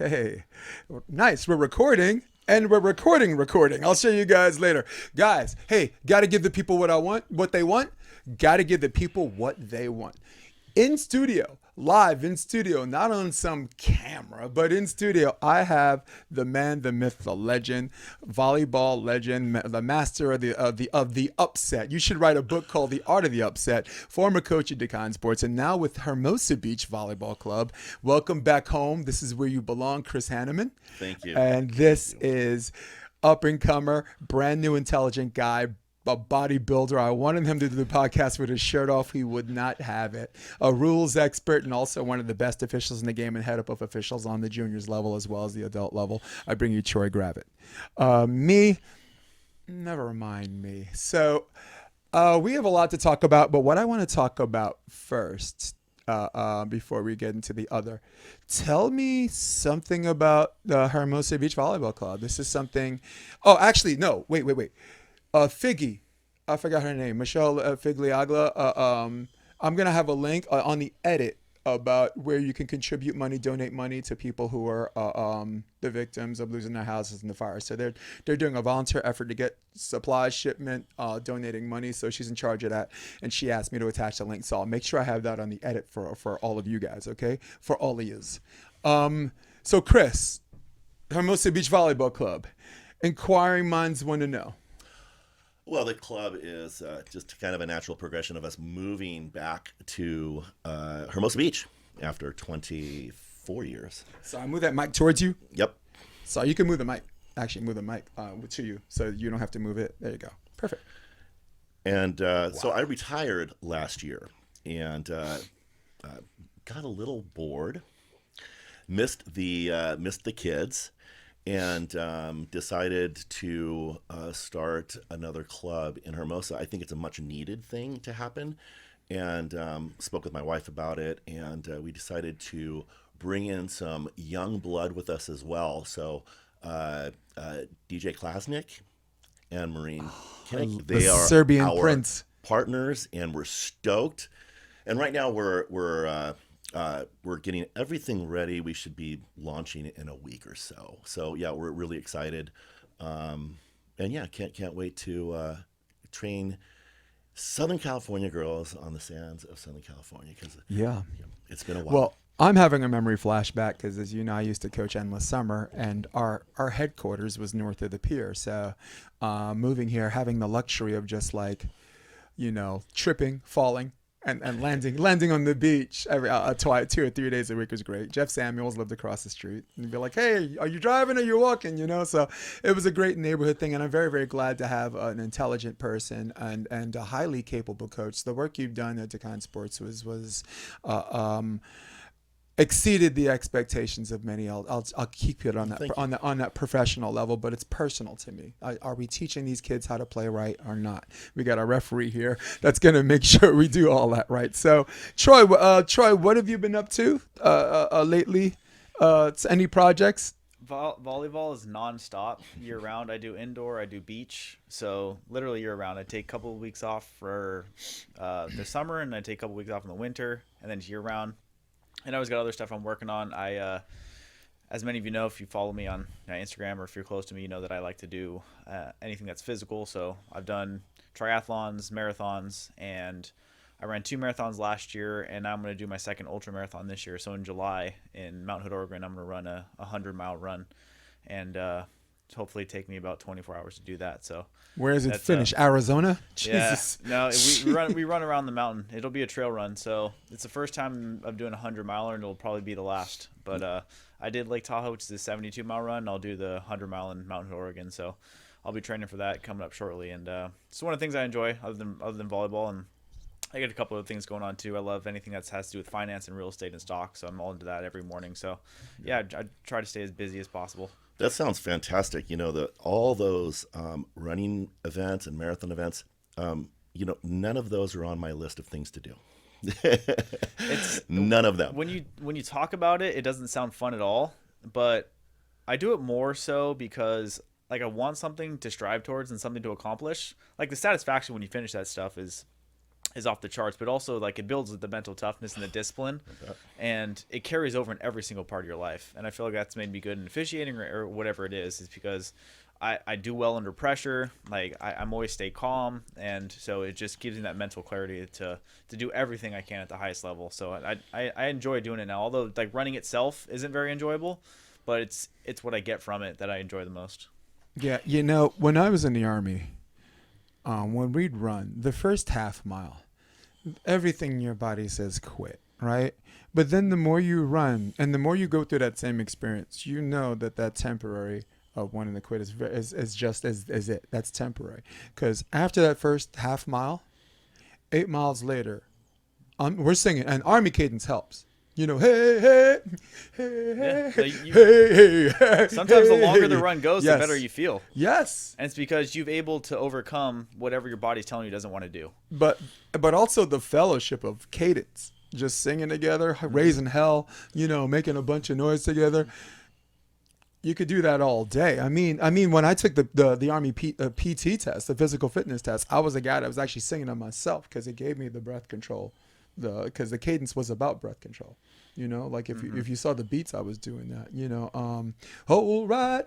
Okay. Nice. We're recording. And we're recording. I'll show you guys later. Guys, hey, got to give the people what they want. Got to give the people what they want. In studio, live in studio, not on some camera, but in studio, I have the man, the myth, the legend, volleyball legend, the master of the upset. You should write a book called The Art of the Upset. Former coach at Dakine Sports, and now with Hermosa Beach Volleyball Club. Welcome back home. This is where you belong, Chris Hannemann. Thank you. And this is up and comer, brand new, intelligent guy. A bodybuilder. I wanted him to do the podcast with his shirt off. He would not have it. A rules expert and also one of the best officials in the game and head up of officials on the juniors level as well as the adult level. I bring you Troy Gravett. Never mind me. So we have a lot to talk about, but what I want to talk about first before we get into the other, tell me something about the Hermosa Beach Volleyball Club. This is something. Oh, actually, no. Wait. Figgy, I forgot her name, Michelle Figliagla. I'm going to have a link on the edit about where you can contribute money, donate money to people who are the victims of losing their houses in the fire. So they're doing a volunteer effort to get supplies, shipment, donating money. So she's in charge of that. And she asked me to attach the link. So I'll make sure I have that on the edit for all of you guys, okay? For all of yous. So Chris, Hermosa Beach Volleyball Club. Inquiring minds want to know. Well, the club is just kind of a natural progression of us moving back to Hermosa Beach after 24 years. So I move that mic towards you. Yep. So you can move the mic. Actually, move the mic to you, so you don't have to move it. There you go. Perfect. And so I retired last year and got a little bored. Missed the kids. And decided to start another club in Hermosa. I think it's a much needed thing to happen, and spoke with my wife about it, and we decided to bring in some young blood with us as well. So DJ Klasnik and Marine Kinnick, they are Serbian our prince partners, and we're stoked. And right now we're getting everything ready. We should be launching it in a week or so. So yeah, we're really excited, and yeah, can't wait to train Southern California girls on the sands of Southern California because it's been a while. Well, I'm having a memory flashback because, as you know, I used to coach Endless Summer, and our headquarters was north of the pier. So moving here, having the luxury of just tripping, falling, and landing on the beach every 2 or 3 days a week was great. Jeff Samuels lived across the street, and he'd be like, "Hey, are you driving or you walking?" So it was a great neighborhood thing, and I'm very, very glad to have an intelligent person and a highly capable coach. The work you've done at Dakine Sports was exceeded the expectations of many. I'll keep it on that professional level, but it's personal to me. Are we teaching these kids how to play right or not? We got a referee here that's going to make sure we do all that right. So, Troy, what have you been up to lately? Any projects? Volleyball is nonstop year round. I do indoor, I do beach, so literally year round. I take a couple of weeks off for the summer, and I take a couple of weeks off in the winter, and then year round. And I always got other stuff I'm working on. As many of you know, if you follow me on Instagram or if you're close to me, you know that I like to do anything that's physical. So I've done triathlons, marathons, and I ran 2 marathons last year, and I'm going to do my second ultra marathon this year. So in July in Mount Hood, Oregon, I'm going to run a 100-mile run, and hopefully take me about 24 hours to do that. So where is it finish? Arizona? Jesus. Yeah, no, we run around the mountain. It'll be a trail run, so it's the first time I'm doing a 100-miler, and it'll probably be the last. But I did Lake Tahoe, which is a 72-mile run. I'll do the 100-mile in Mount Hood, Oregon. So I'll be training for that coming up shortly. And it's one of the things I enjoy other than volleyball, and I get a couple of things going on too. I love anything that has to do with finance and real estate and stock, so I'm all into that every morning. So yeah, I try to stay as busy as possible. That sounds fantastic. All those running events and marathon events, none of those are on my list of things to do. It's none of them. When you talk about it, it doesn't sound fun at all, but I do it more so because I want something to strive towards and something to accomplish. Like the satisfaction when you finish that stuff is is off the charts, but also like it builds the mental toughness and the discipline, and it carries over in every single part of your life. And I feel like that's made me good in officiating or whatever it is because I do well under pressure. Like I'm always stay calm, and so it just gives me that mental clarity to do everything I can at the highest level. So I enjoy doing it now, although like running itself isn't very enjoyable, but it's what I get from it that I enjoy the most. Yeah, you know, when I was in the Army, when we'd run the first half mile, everything in your body says quit, right? But then the more you run and the more you go through that same experience, you know that temporary of wanting to quit is just as it. That's temporary. Because after that first half mile, 8 miles later, we're singing, and Army cadence helps. You know, hey, hey, hey, Yeah, hey, so hey, hey. sometimes the longer the hey. run goes, Yes. the better you feel. Yes. And it's because you've able to overcome whatever your body's telling you doesn't want to do. But also the fellowship of cadence, just singing together, raising hell, you know, making a bunch of noise together. You could do that all day. I mean, when I took the Army PT test, the physical fitness test, I was a guy that was actually singing to myself because it gave me the breath control, because the cadence was about breath control. You know, like if you saw the beats, I was doing that. You know, all right,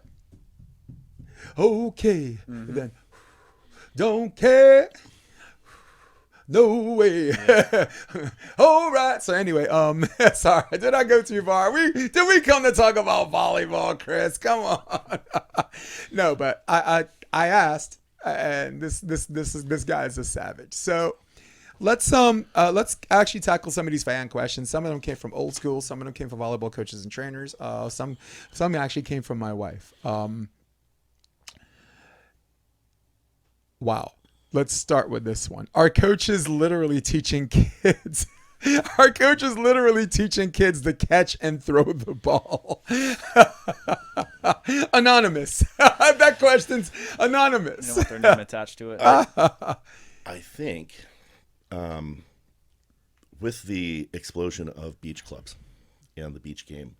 okay, then don't care. No way. Yeah. All right. So anyway, sorry, did I go too far? Did we come to talk about volleyball, Chris? Come on. No, but I asked, and this guy is a savage. So let's actually tackle some of these fan questions. Some of them came from old school. Some of them came from volleyball coaches and trainers. Some actually came from my wife. Wow. Let's start with this one. Are coaches literally teaching kids? Are coaches literally teaching kids to catch and throw the ball? Anonymous. That question's anonymous. You don't want their name attached to it. I think with the explosion of beach clubs and the beach game,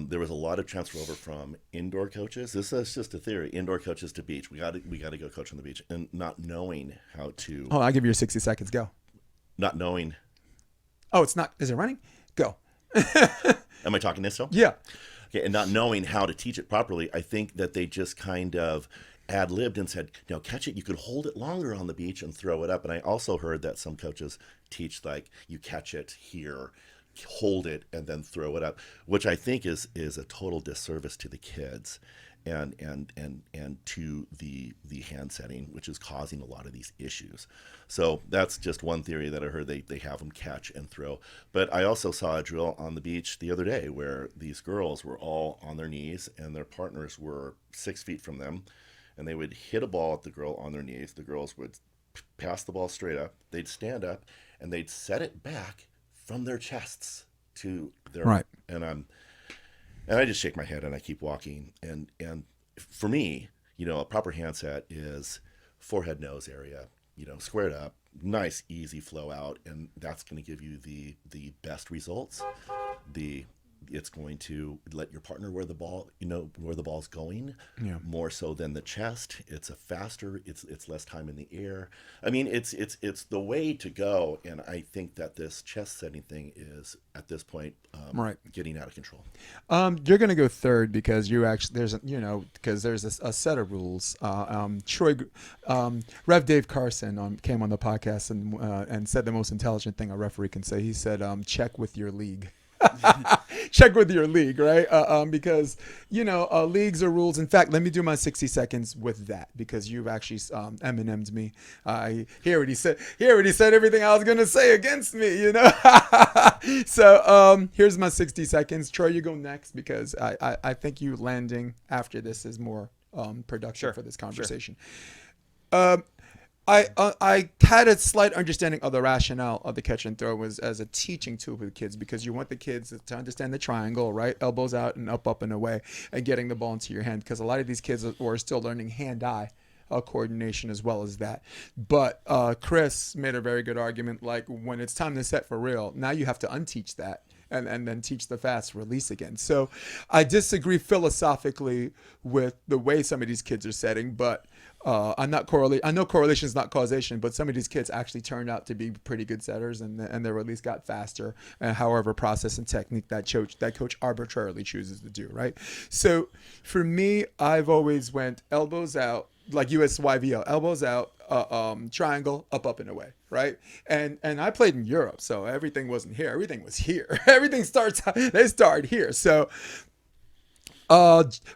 there was a lot of transfer over from indoor coaches. This is just a theory. Indoor coaches to beach. We got to go coach on the beach, and not knowing how to. Oh, I'll give you your 60 seconds. Go. Not knowing. Oh, it's not. Is it running? Go. Am I talking this still? Yeah. Okay, and not knowing how to teach it properly, I think that they just kind of ad-libbed and said, "No, catch it. You could hold it longer on the beach and throw it up." And I also heard that some coaches teach like you catch it here, hold it, and then throw it up, which I think is a total disservice to the kids and to the hand setting, which is causing a lot of these issues. So that's just one theory that I heard. They have them catch and throw. But I also saw a drill on the beach the other day where these girls were all on their knees and their partners were 6 feet from them, and they would hit a ball at the girl on their knees. The girls would pass the ball straight up. They'd stand up and they'd set it back from their chests to their right. And I just shake my head and I keep walking. And for me, you know, a proper handset is forehead nose area, you know, squared up, nice easy flow out, and that's going to give you the best results. It's going to let your partner where the ball's going, more so than the chest. It's a faster, it's less time in the air. I mean, it's the way to go, and I think that this chest setting thing is at this point getting out of control. You're gonna go third because there's a set of rules. Rev Dave Carson came on the podcast and said the most intelligent thing a referee can say. He said, "Check with your league." Check with your league, right? Because leagues are rules. In fact, let me do my 60 seconds with that because you've actually Eminem'd me. He already said everything I was gonna say against me. You know. So here's my 60 seconds. Troy, you go next because I think you landing after this is more productive for this conversation. Sure. I had a slight understanding of the rationale of the catch and throw was as a teaching tool for the kids because you want the kids to understand the triangle, right? Elbows out and up and away and getting the ball into your hand because a lot of these kids are still learning hand-eye coordination as well as that. But Chris made a very good argument like when it's time to set for real, now you have to unteach that and then teach the fast release again. So I disagree philosophically with the way some of these kids are setting, but I know correlation is not causation, but some of these kids actually turned out to be pretty good setters, and their release got faster. And however process and technique that coach arbitrarily chooses to do, right? So for me, I've always went elbows out, like USYVL, elbows out, triangle, up and away, right? And I played in Europe, so everything wasn't here. Everything was here. They start here. So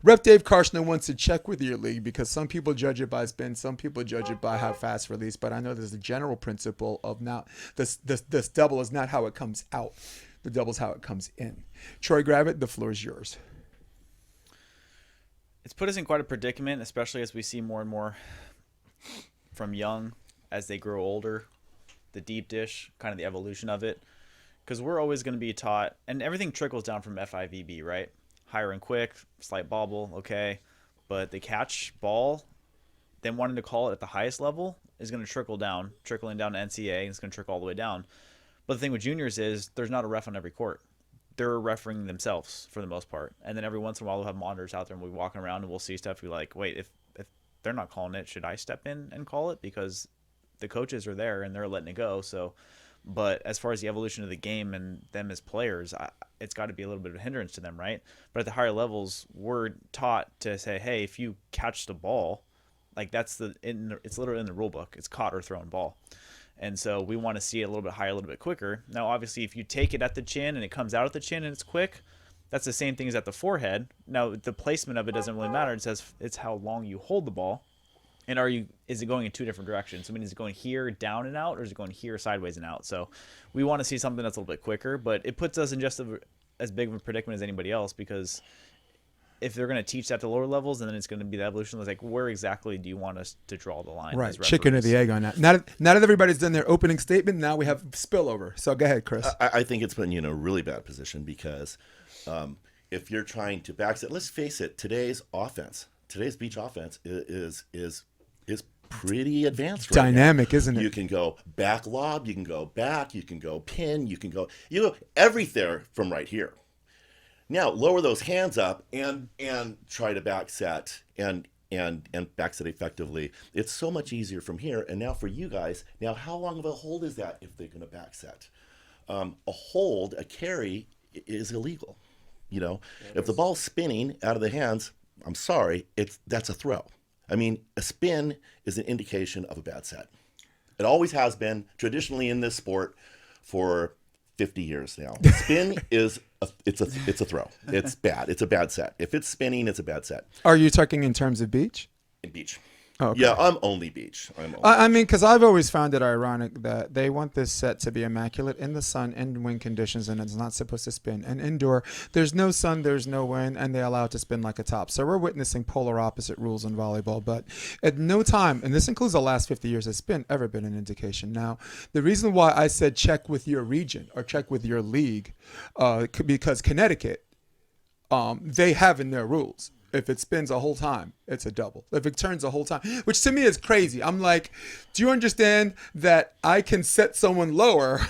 Rep Dave Carson wants to check with your league because some people judge it by spin, some people judge it by how fast release. But I know there's a general principle of not this double is not how it comes out. The double is how it comes in. Troy Gravett, the floor is yours. It's put us in quite a predicament, especially as we see more and more from young as they grow older, the deep dish, kind of the evolution of it. Because we're always going to be taught, and everything trickles down from FIVB, right? Higher and quick, slight bobble, okay. But the catch ball, then wanting to call it at the highest level is going to trickling down to NCAA, and it's going to trickle all the way down. But the thing with juniors is there's not a ref on every court. They're refereeing themselves for the most part. And then every once in a while we'll have monitors out there and we'll be walking around and we'll see stuff. We're like, wait, if they're not calling it, should I step in and call it? Because the coaches are there and they're letting it go. So, but as far as the evolution of the game and them as players, it's got to be a little bit of a hindrance to them, right? But at the higher levels, we're taught to say, hey, if you catch the ball, like it's literally in the rule book. It's caught or thrown ball. And so we want to see it a little bit higher, a little bit quicker. Now, obviously, if you take it at the chin and it comes out at the chin and it's quick, that's the same thing as at the forehead. Now, the placement of it doesn't really matter. It says it's how long you hold the ball. And is it going in two different directions? I mean, is it going here, down and out, or is it going here, sideways and out? So we want to see something that's a little bit quicker, but it puts us in just as big of a predicament as anybody else, because if they're going to teach that to lower levels, and then it's going to be the evolution. It's like, where exactly do you want us to draw the line? Right, chicken or the egg on that. Now that everybody's done their opening statement, now we have spillover. So go ahead, Chris. I think it's putting you in a really bad position because if you're trying to backset, let's face it, today's beach offense is pretty advanced right Dynamic, now. Isn't it? You can go back lob, you can go back, you can go pin, you go everything from right here. Now lower those hands up and try to back set and back set effectively. It's so much easier from here. And now for you guys, now how long of a hold is that if they're going to back set? A carry is illegal. If the ball's spinning out of the hands, I'm sorry, that's a throw. I mean, a spin is an indication of a bad set. It always has been traditionally in this sport for 50 years now. Spin is it's a throw. It's bad. It's a bad set. If it's spinning, it's a bad set. Are you talking in terms of beach? In beach. Oh, okay. Yeah, I'm only beach. I mean, because I've always found it ironic that they want this set to be immaculate in the sun and wind conditions, and it's not supposed to spin. And indoor, there's no sun, there's no wind, and they allow it to spin like a top. So we're witnessing polar opposite rules in volleyball. But at no time, and this includes the last 50 years, has spin ever been an indication. Now, the reason why I said check with your region or check with your league, because Connecticut, they have in their rules, if it spins a whole time, it's a double. If it turns a whole time, which to me is crazy. I'm like, do you understand that I can set someone lower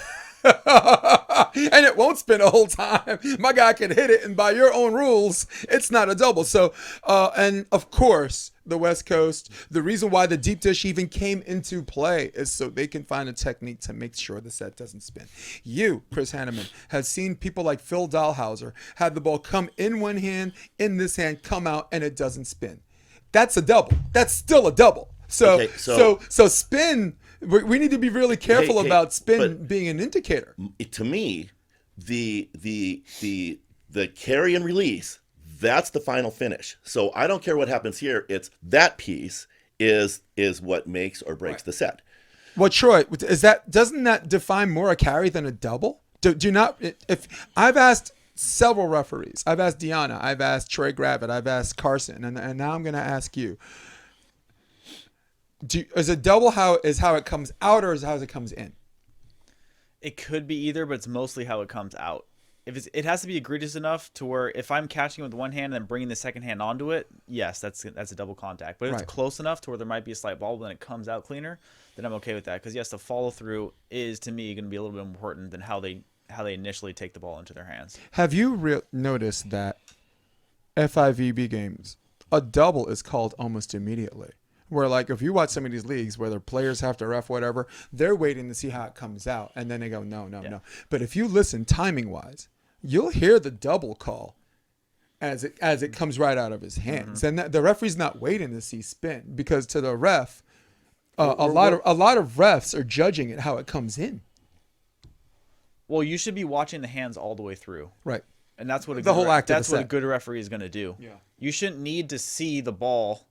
and it won't spin a whole time? My guy can hit it, and by your own rules, it's not a double. So, and of course, the West Coast, the reason why the deep dish even came into play is so they can find a technique to make sure the set doesn't spin. You, Chris Hannemann, have seen people like Phil Dahlhauser have the ball come in one hand, in this hand, come out, and it doesn't spin. That's a double. That's still a double. So, okay, so spin. We need to be really careful about spin being an indicator. To me, the carry and release, that's the final finish. So I don't care what happens here. It's that piece is what makes or breaks the set. Well, Troy, doesn't that define more a carry than a double? Do you not? If I've asked several referees, I've asked Deanna, I've asked Troy Gravett, I've asked Carson, and now I'm going to ask you. Is a double how it comes out, or is it how it comes in? It could be either, but it's mostly how it comes out. It has to be egregious enough to where if I'm catching with one hand and then bringing the second hand onto it, yes, that's a double contact. But if it's close enough to where there might be a slight bobble and it comes out cleaner, then I'm okay with that. Because yes, the follow through is to me going to be a little bit more important than how they initially take the ball into their hands. Have you noticed that FIVB games, a double is called almost immediately? Where, like, if you watch some of these leagues where their players have to ref whatever, they're waiting to see how it comes out, and then they go, no. But if you listen timing-wise, you'll hear the double call as it comes right out of his hands. And the referee's not waiting to see spin, because to the ref, a lot of refs are judging it how it comes in. Well, you should be watching the hands all the way through. Right. And that's what The whole act of the that's what a set. good referee is going to do. Yeah. You shouldn't need to see the ball.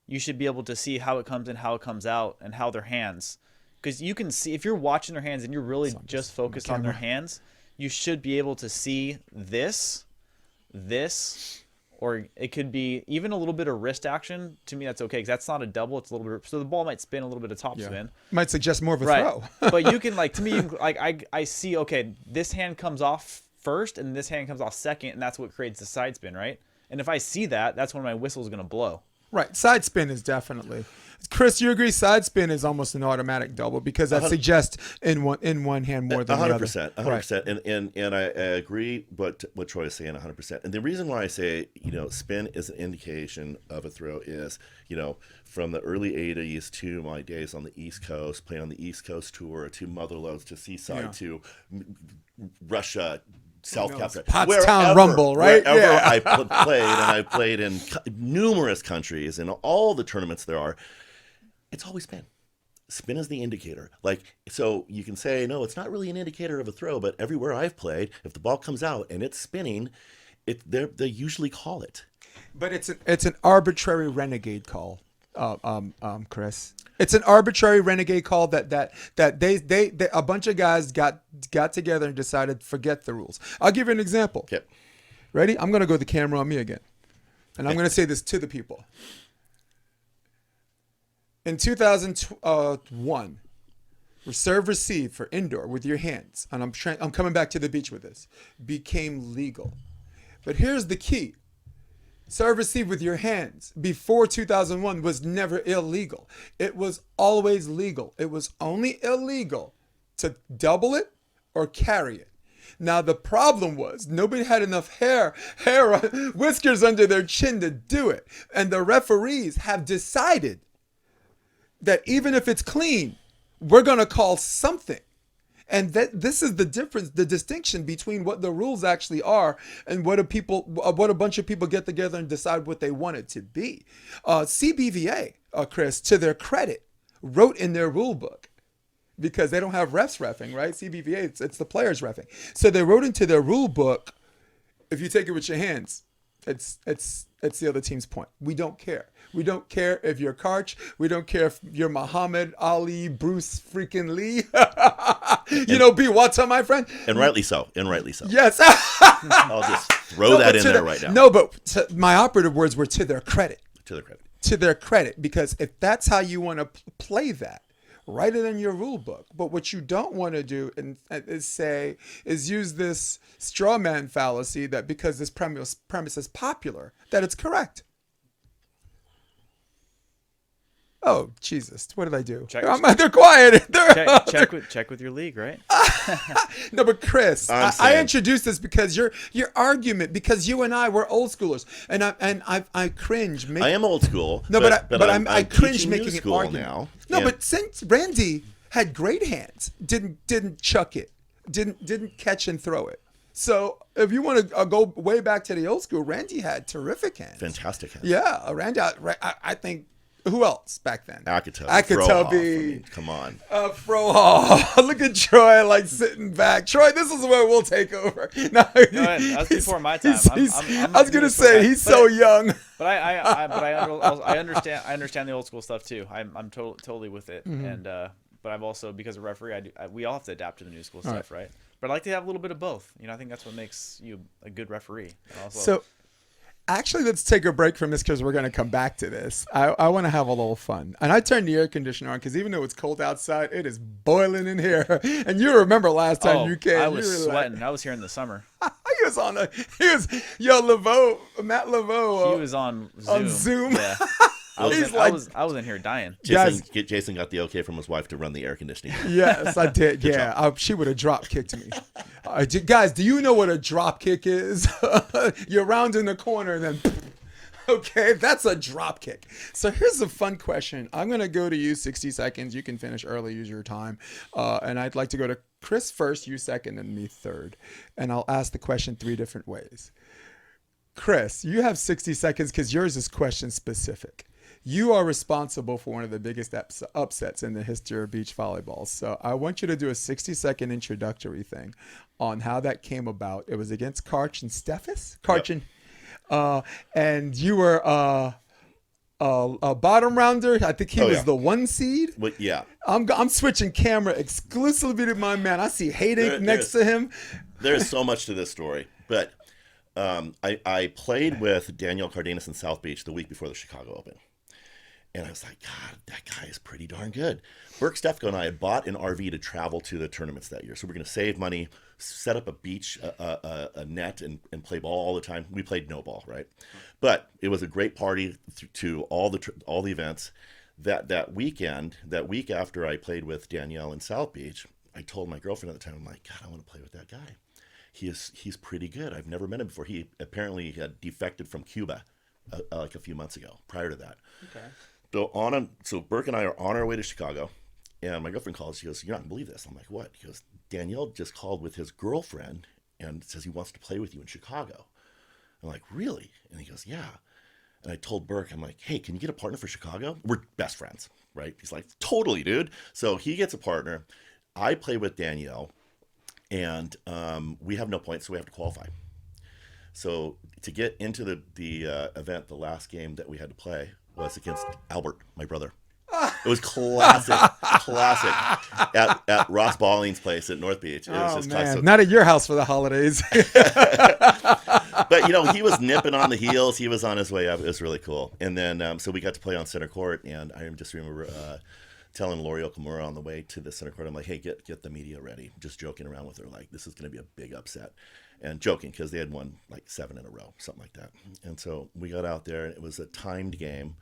You should be able to see how it comes in, how it comes out, and how their hands. Because you can see, if you're watching their hands and you're really just focused on their hands, you should be able to see this, or it could be even a little bit of wrist action. To me, that's okay, because that's not a double. It's a little bit. So the ball might spin a little bit of top spin. Might suggest more of a throw. But you can, like, to me, you can, like, I see, okay, this hand comes off first and this hand comes off second, and that's what creates the side spin, right? And if I see that, that's when my whistle is going to blow. Right. Side spin is definitely. Chris, you agree side spin is almost an automatic double, because that suggests in one hand more than the other. 100%. 100%. And I agree what Troy is saying 100%. And the reason why I say, spin is an indication of a throw is, from the early 80s to my days on the East Coast, playing on the East Coast tour, to Motherlode, to Seaside, to Russia, South Carolina, Pottstown Rumble, right? Wherever I played, and I played in numerous countries, and all the tournaments there are, it's always spin. Spin is the indicator. Like, so you can say, no, it's not really an indicator of a throw, but everywhere I've played, if the ball comes out and it's spinning, they usually call it. But it's an arbitrary renegade call, Chris. It's an arbitrary renegade call that they a bunch of guys got together and decided forget the rules. I'll give you an example. Yep. Ready? I'm going to go the camera on me again. And I'm going to say this to the people. In 2001, serve receive for indoor with your hands, and I'm coming back to the beach with this, became legal. But here's the key. Serve receive with your hands before 2001 was never illegal. It was always legal. It was only illegal to double it or carry it. Now, the problem was nobody had enough hair, whiskers under their chin to do it. And the referees have decided that even if it's clean, we're going to call something. And this is the difference, the distinction between what the rules actually are and what a bunch of people get together and decide what they want it to be. CBVA, Chris, to their credit, wrote in their rule book, because they don't have refs reffing, right? CBVA, it's the players reffing. So they wrote into their rule book, if you take it with your hands, it's the other team's point. We don't care. We don't care if you're Karch. We don't care if you're Muhammad Ali, Bruce freaking Lee. B. Wata, my friend. And rightly so. Yes. I'll just throw that in there right now. No, but my operative words were to their credit. To their credit. Because if that's how you want to play that, write it in your rule book. But what you don't want to do is use this straw man fallacy that because this premise is popular, that it's correct. Oh, Jesus. What did I do? They're quiet. Check with your league, right? No, but Chris, I introduced this because your argument, because you and I were old schoolers, and I cringe. I am old school. No, but I cringe making an argument now. No, but since Randy had great hands, didn't chuck it, didn't catch and throw it. So if you want to go way back to the old school, Randy had terrific hands. Fantastic hands. Yeah, Randy. I think. Who else back then? Akatobi. Come on. Frohoff. Look at Troy like sitting back. Troy, this is where we'll take over. No, that's before my time. I was gonna say he's so young. But I understand the old school stuff too. I'm totally with it. Mm-hmm. And but I've also, because of referee, we all have to adapt to the new school stuff, right? But I like to have a little bit of both. I think that's what makes you a good referee. So. Actually, let's take a break from this because we're going to come back to this. I want to have a little fun. And I turned the air conditioner on because even though it's cold outside, it is boiling in here. And you remember last time you came. I was sweating. I was here in the summer. Matt Laveau. He was on Zoom. On Zoom. Yeah. He's like, I was in here dying. Jason got the okay from his wife to run the air conditioning. yes, I did. Yeah, she would have drop kicked me. Guys, do you know what a drop kick is? You're rounding the corner and then. Okay, that's a drop kick. So here's a fun question. I'm going to go to you 60 seconds. You can finish early, use your time. And I'd like to go to Chris first, you second, and me third. And I'll ask the question 3 different ways. Chris, you have 60 seconds because yours is question specific. You are responsible for one of the biggest upsets in the history of beach volleyball. So I want you to do a 60-second introductory thing on how that came about. It was against Karch and Steffes? Karch and you were a bottom rounder. I think he was the 1 seed. But yeah. I'm switching camera exclusively to my man. I see Hayden next to him. There's so much to this story. But I played with Danielle Cardenas in South Beach the week before the Chicago Open. And I was like, God, that guy is pretty darn good. Burke Stefko and I had bought an RV to travel to the tournaments that year. So we're going to save money, set up a beach, a net, and play ball all the time. We played no ball, right? But it was a great party to all the events. That week after I played with Danielle in South Beach, I told my girlfriend at the time, I'm like, God, I want to play with that guy. He's pretty good. I've never met him before. He apparently had defected from Cuba like a few months ago, prior to that. Okay. So Burke and I are on our way to Chicago, and my girlfriend calls. She goes, "You're not gonna believe this." I'm like, "What?" He goes, "Danielle just called with his girlfriend and says he wants to play with you in Chicago." I'm like, "Really?" And he goes, "Yeah." And I told Burke, I'm like, "Hey, can you get a partner for Chicago? We're best friends, right?" He's like, "Totally, dude." So he gets a partner. I play with Danielle, and we have no points, so we have to qualify. So to get into the event, the last game that we had to play was against Albert, my brother. It was classic at Ross Balling's place at North Beach. It was just man. classic. Not at your house for the holidays. But he was nipping on the heels. He was on his way up. It was really cool. And then so we got to play on center court, and I just remember telling Lori Okamura on the way to the center court, I'm like, "Hey, get the media ready." Just joking around with her, like, this is going to be a big upset. And joking because they had won like 7 in a row, something like that. And so we got out there, and it was a timed game,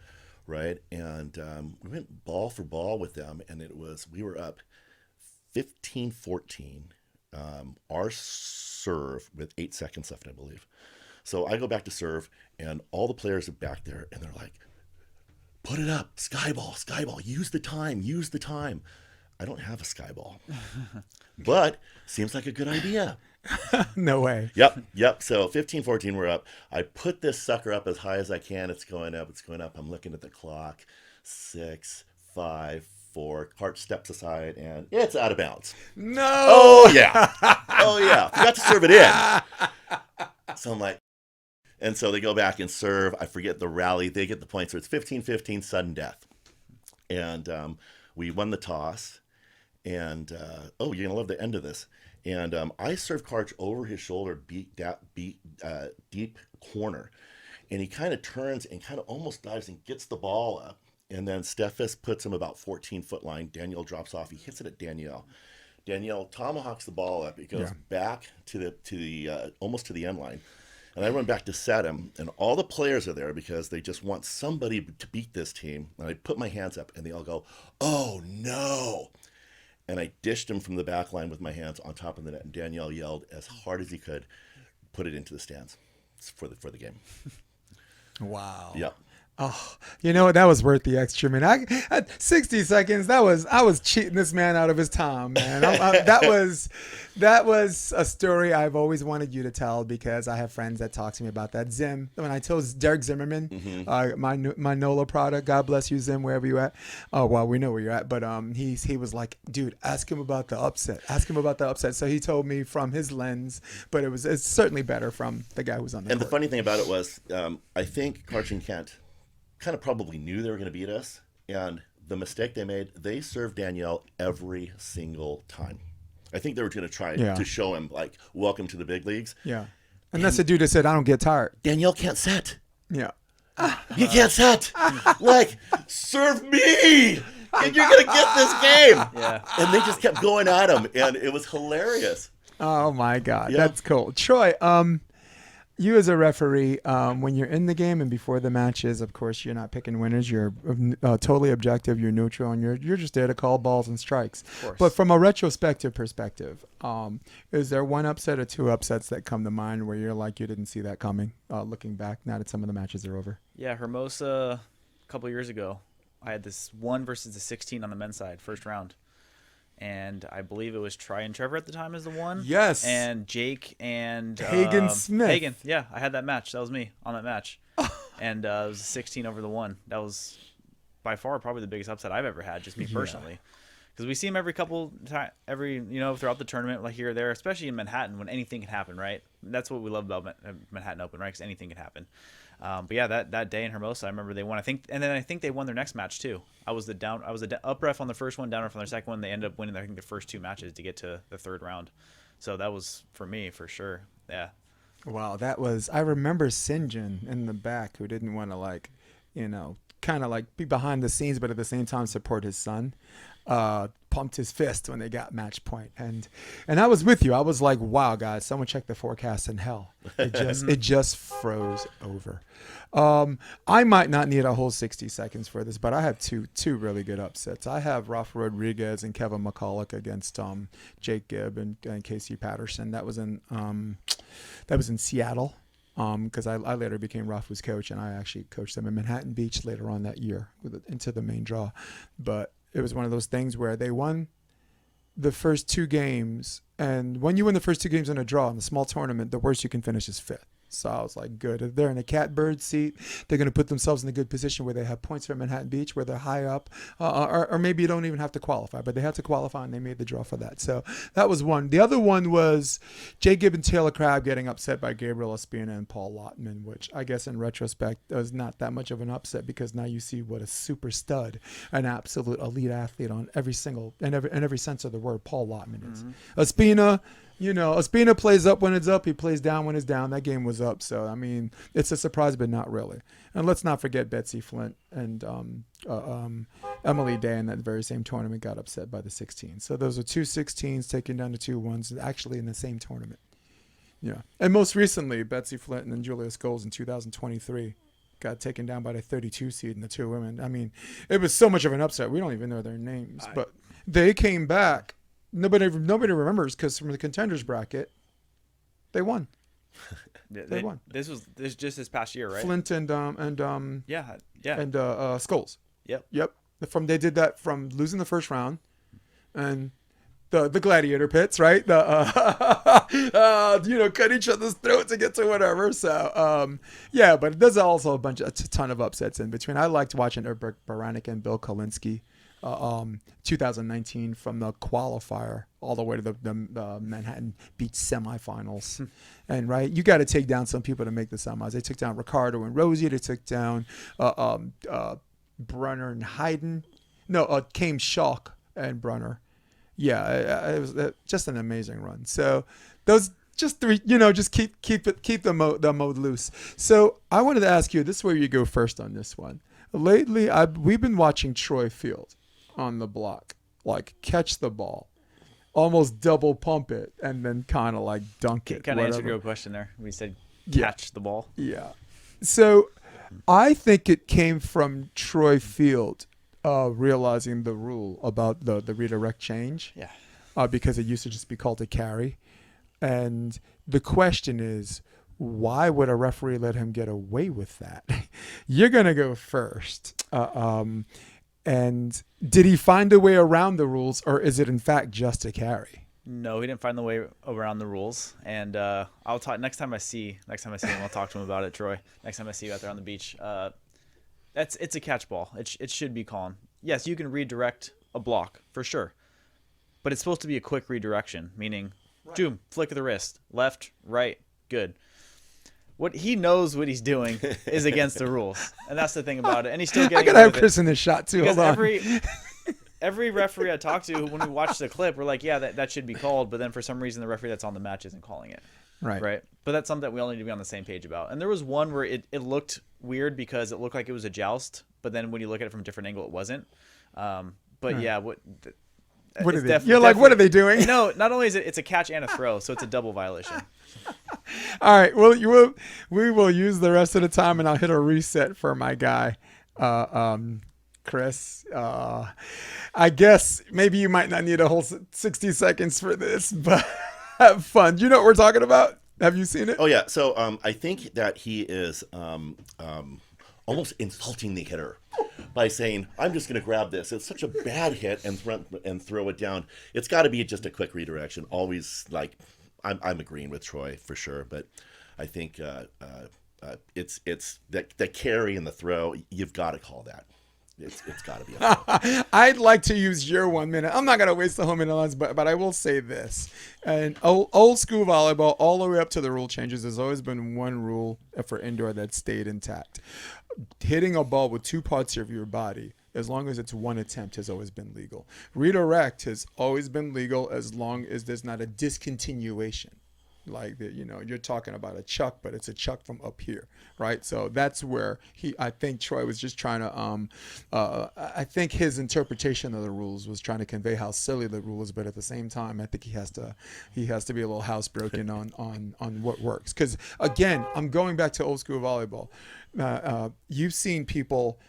right? And we went ball for ball with them, and we were up 15-14, our serve with 8 seconds left, I believe. So I go back to serve, and all the players are back there, and they're like, "Put it up, sky ball, use the time. I don't have a sky ball, but seems like a good idea. No way. Yep. So 15-14, we're up. I put this sucker up as high as I can. It's going up. I'm looking at the clock. 6, 5, 4. Cart steps aside, and it's out of bounds. No. Oh, yeah. Forgot to serve it in. So I'm like, and so they go back and serve. I forget the rally. They get the point. So it's 15-15, sudden death. And we won the toss. And, you're going to love the end of this. And I served Karch over his shoulder, deep corner. And he kind of turns and kind of almost dives and gets the ball up. And then Steffes puts him about 14-foot line. Danielle drops off. He hits it at Danielle. Danielle tomahawks the ball up. It goes back to the almost to the end line. And I run back to set him. And all the players are there because they just want somebody to beat this team. And I put my hands up, and they all go, "Oh, no." And I dished him from the back line with my hands on top of the net. And Danielle yelled as hard as he could, "Put it into the stands for the game." Wow. Yep. Oh, you know what? That was worth the extra minute. At 60 seconds, I was cheating this man out of his time, man. That was a story I've always wanted you to tell because I have friends that talk to me about that. Zim, when I told Derek Zimmerman, my NOLA product, God bless you, Zim, wherever you at. Oh, well, we know where you're at, but he was like, "Dude, ask him about the upset. So he told me from his lens, but it's certainly better from the guy who's on the And court. the funny thing about it was, I think Karch and Kent kind of probably knew they were going to beat us, and the mistake they made, they served Danielle every single time. I think they were going to try to show him, like, welcome to the big leagues. Yeah. And that's the dude that said, "I don't get tired." Danielle can't set. Yeah. You can't set. Like, serve me, and you're going to get this game. Yeah. And they just kept going at him, and it was hilarious. Oh my God, Yeah. that's cool. Troy, you as a referee, when you're in the game and before the matches, of course, you're not picking winners. You're totally objective. You're neutral, and you're just there to call balls and strikes. Of course. But from a retrospective perspective, is there one upset or two upsets that come to mind where you're like you didn't see that coming? Looking back, now that some of the matches are over. Yeah, Hermosa a couple of years ago, I had this 1 versus the 16 on the men's side, first round. And I believe it was Troy and Trevor at the time as the one. Yes. And Jake and Hagen Smith. Hagen, yeah, I had that match. That was me on that match. And it was 16 over the 1. That was by far probably the biggest upset I've ever had, just me personally. Because we see him every throughout the tournament, like here or there, especially in Manhattan when anything can happen, right? That's what we love about Manhattan Open, right? Because anything can happen. But yeah, that day in Hermosa, I remember they won. I think they won their next match too. I was the up ref on the first one, down ref on their second one. They ended up winning, I think, the first 2 matches to get to the 3rd round. So that was for me for sure. Yeah. Wow, that was. I remember Sinjin in the back who didn't want to kind of be behind the scenes, but at the same time support his son. Pumped his fist when they got match point, and I was with you. I was like, wow, guys, someone check the forecast in hell. It just froze over. I might not need a whole 60 seconds for this, but I have two really good upsets. I have Rafa Rodriguez and Kevin McCulloch against Jake Gibb and Casey Patterson. That was in Seattle. Because I later became Rafa's coach, and I actually coached them in Manhattan Beach later on that year into the main draw. But it was one of those things where they won the first 2 games, and when you win the first 2 games in a draw in a small tournament, the worst you can finish is 5th. So I was like, good. If they're in a catbird seat, they're going to put themselves in a good position where they have points from Manhattan Beach, where they're high up, or maybe you don't even have to qualify, but they had to qualify, and they made the draw for that. So that was one. The other one was Jay Gibb and Taylor Crabb getting upset by Gabriel Espina and Paul Lottman, which I guess in retrospect was not that much of an upset, because now you see what a super stud, an absolute elite athlete on every sense of the word Paul Lottman is. Espina, Espina plays up when it's up. He plays down when it's down. That game was up. So, I mean, it's a surprise, but not really. And let's not forget Betsy Flint and Emily Day in that very same tournament got upset by the 16. So those are 2 16s taking down the 2 1s actually in the same tournament. Yeah. And most recently, Betsy Flint and Julia Scholes in 2023 got taken down by the 32 seed and the 2 women. I mean, it was so much of an upset. We don't even know their names. But they came back. Nobody remembers, because from the contenders bracket, they won. This just this past year, right? Flint and Scholes. Yep. They did that from losing the first round, and the gladiator pits, right? Cut each other's throat to get to whatever. So but there's also a ton of upsets in between. I liked watching Erberg Baranek and Bill Kolinsky. 2019 from the qualifier all the way to the Manhattan Beach semifinals. And you got to take down some people to make the semis. They took down Ricardo and Rosie. They took down Brunner and Hayden. Came Schalk and Brunner. Yeah, it was just an amazing run. So those just 3, just keep the mode loose. So I wanted to ask you, this is where you go first on this one. Lately, we've been watching Troy Field on the block, catch the ball, almost double pump it, and then kind of dunk it. Kind of answered your question there. We said catch the ball. Yeah. So I think it came from Troy Field realizing the rule about the redirect change. Yeah. Because it used to just be called a carry. And the question is, why would a referee let him get away with that? You're going to go first. And did he find a way around the rules, or is it in fact just a carry? No, he didn't find the way around the rules. And I'll talk next time I see him. I'll talk to him about it, Troy. Next time I see you out there on the beach, it's a catch ball. It should be calm. Yes, you can redirect a block for sure, but it's supposed to be a quick redirection, meaning, boom, flick of the wrist, left, right, good. What he knows what he's doing is against the rules, and that's the thing about it. And he's still getting. I gotta have Chris in this shot too. Because hold on. every referee I talk to, when we watch the clip, we're like, yeah, that should be called. But then for some reason, the referee that's on the match isn't calling it. Right. But that's something that we all need to be on the same page about. And there was one where it looked weird because it looked like it was a joust, but then when you look at it from a different angle, it wasn't. Yeah, what are they? You're like, what are they doing? No, not only is it's a catch and a throw, so it's a double violation. All right. Well, we will use the rest of the time, and I'll hit a reset for my guy, Chris. I guess maybe you might not need a whole 60 seconds for this, but have fun. Do you know what we're talking about? Have you seen it? Oh yeah. So I think that he is almost insulting the hitter by saying, "I'm just going to grab this. It's such a bad hit and throw it down. It's got to be just a quick redirection." Always like, I'm agreeing with Troy for sure, but I think it's the carry and the throw. You've got to call that. It's got to be a throw. I'd like to use your 1 minute. I'm not going to waste the whole minute lines, but I will say this. And old school volleyball, all the way up to the rule changes, there's always been one rule for indoor that stayed intact. Hitting a ball with two parts of your body, as long as it's one attempt, has always been legal. Redirect has always been legal as long as there's not a discontinuation. Like that, you're talking about a chuck, but it's a chuck from up here, right? So that's where I think Troy was just trying to, I think his interpretation of the rules was trying to convey how silly the rule is, but at the same time, I think he has to be a little housebroken on what works. Because again, I'm going back to old school volleyball. You've seen people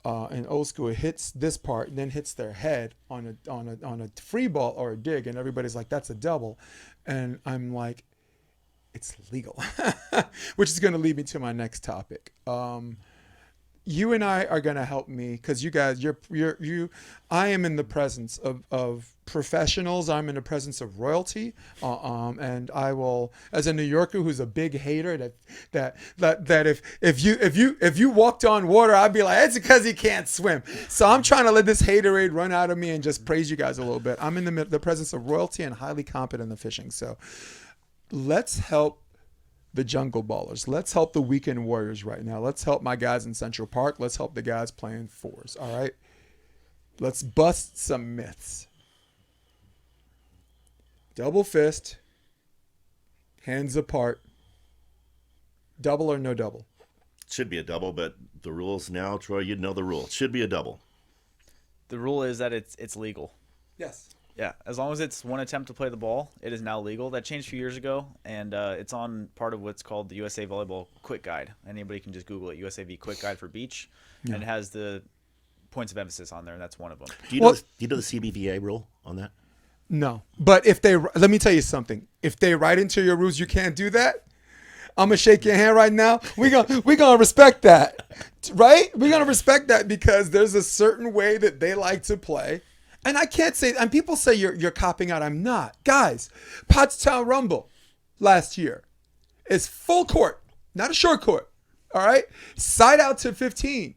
in old school, it hits this part and then hits their head on a free ball or a dig, and everybody's like, "That's a double," and I'm like, it's legal, which is going to lead me to my next topic. You and I are going to help me because you guys, I am in the presence of professionals. I'm in the presence of royalty, and I will, as a New Yorker who's a big hater, that if you walked on water, I'd be like, it's because he can't swim. So I'm trying to let this haterade run out of me and just praise you guys a little bit. I'm in the presence of royalty and highly competent in the fishing. So let's help the jungle ballers. Let's help the weekend warriors right now. Let's help my guys in Central Park. Let's help the guys playing fours. All right. Let's bust some myths. Double fist, hands apart, double or no double. Should be a double, but the rules now, Troy, you'd know the rule. Should be a double. The rule is that it's legal. Yes. Yeah, as long as it's one attempt to play the ball, it is now legal. That changed a few years ago, and it's on part of what's called the USA Volleyball Quick Guide. Anybody can just Google it, USAV Quick Guide for beach, and it has the points of emphasis on there, and that's one of them. Do you know the CBVA rule on that? No, but let me tell you something. If they write into your rules you can't do that, I'm gonna shake your hand right now. We gonna respect that, right? We're gonna respect that because there's a certain way that they like to play. And I can't say, and people say you're copping out. I'm not. Guys, Pottstown Rumble last year is full court, not a short court. All right? Side out to 15.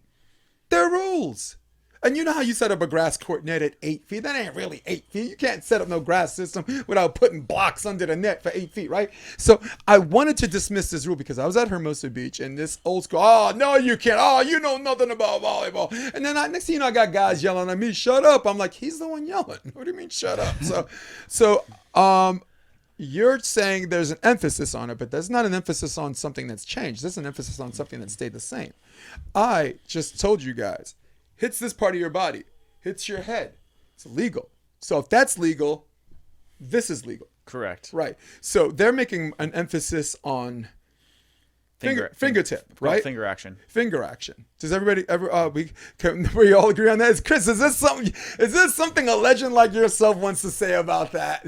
They're rules. And you know how you set up a grass court net at 8 feet? That ain't really 8 feet. You can't set up no grass system without putting blocks under the net for 8 feet, right? So I wanted to dismiss this rule because I was at Hermosa Beach and this old school, oh, no, you can't. Oh, you know nothing about volleyball. And then next thing you know, I got guys yelling at me, shut up. I'm like, he's the one yelling. What do you mean, shut up? So you're saying there's an emphasis on it, but there's not an emphasis on something that's changed. There's an emphasis on something that stayed the same. I just told you guys, hits this part of your body, hits your head. It's legal. So if that's legal, this is legal. Correct. Right. So they're making an emphasis on fingertip, right? Finger action. Finger action. Does everybody we all agree on that? Chris, is this something a legend like yourself wants to say about that?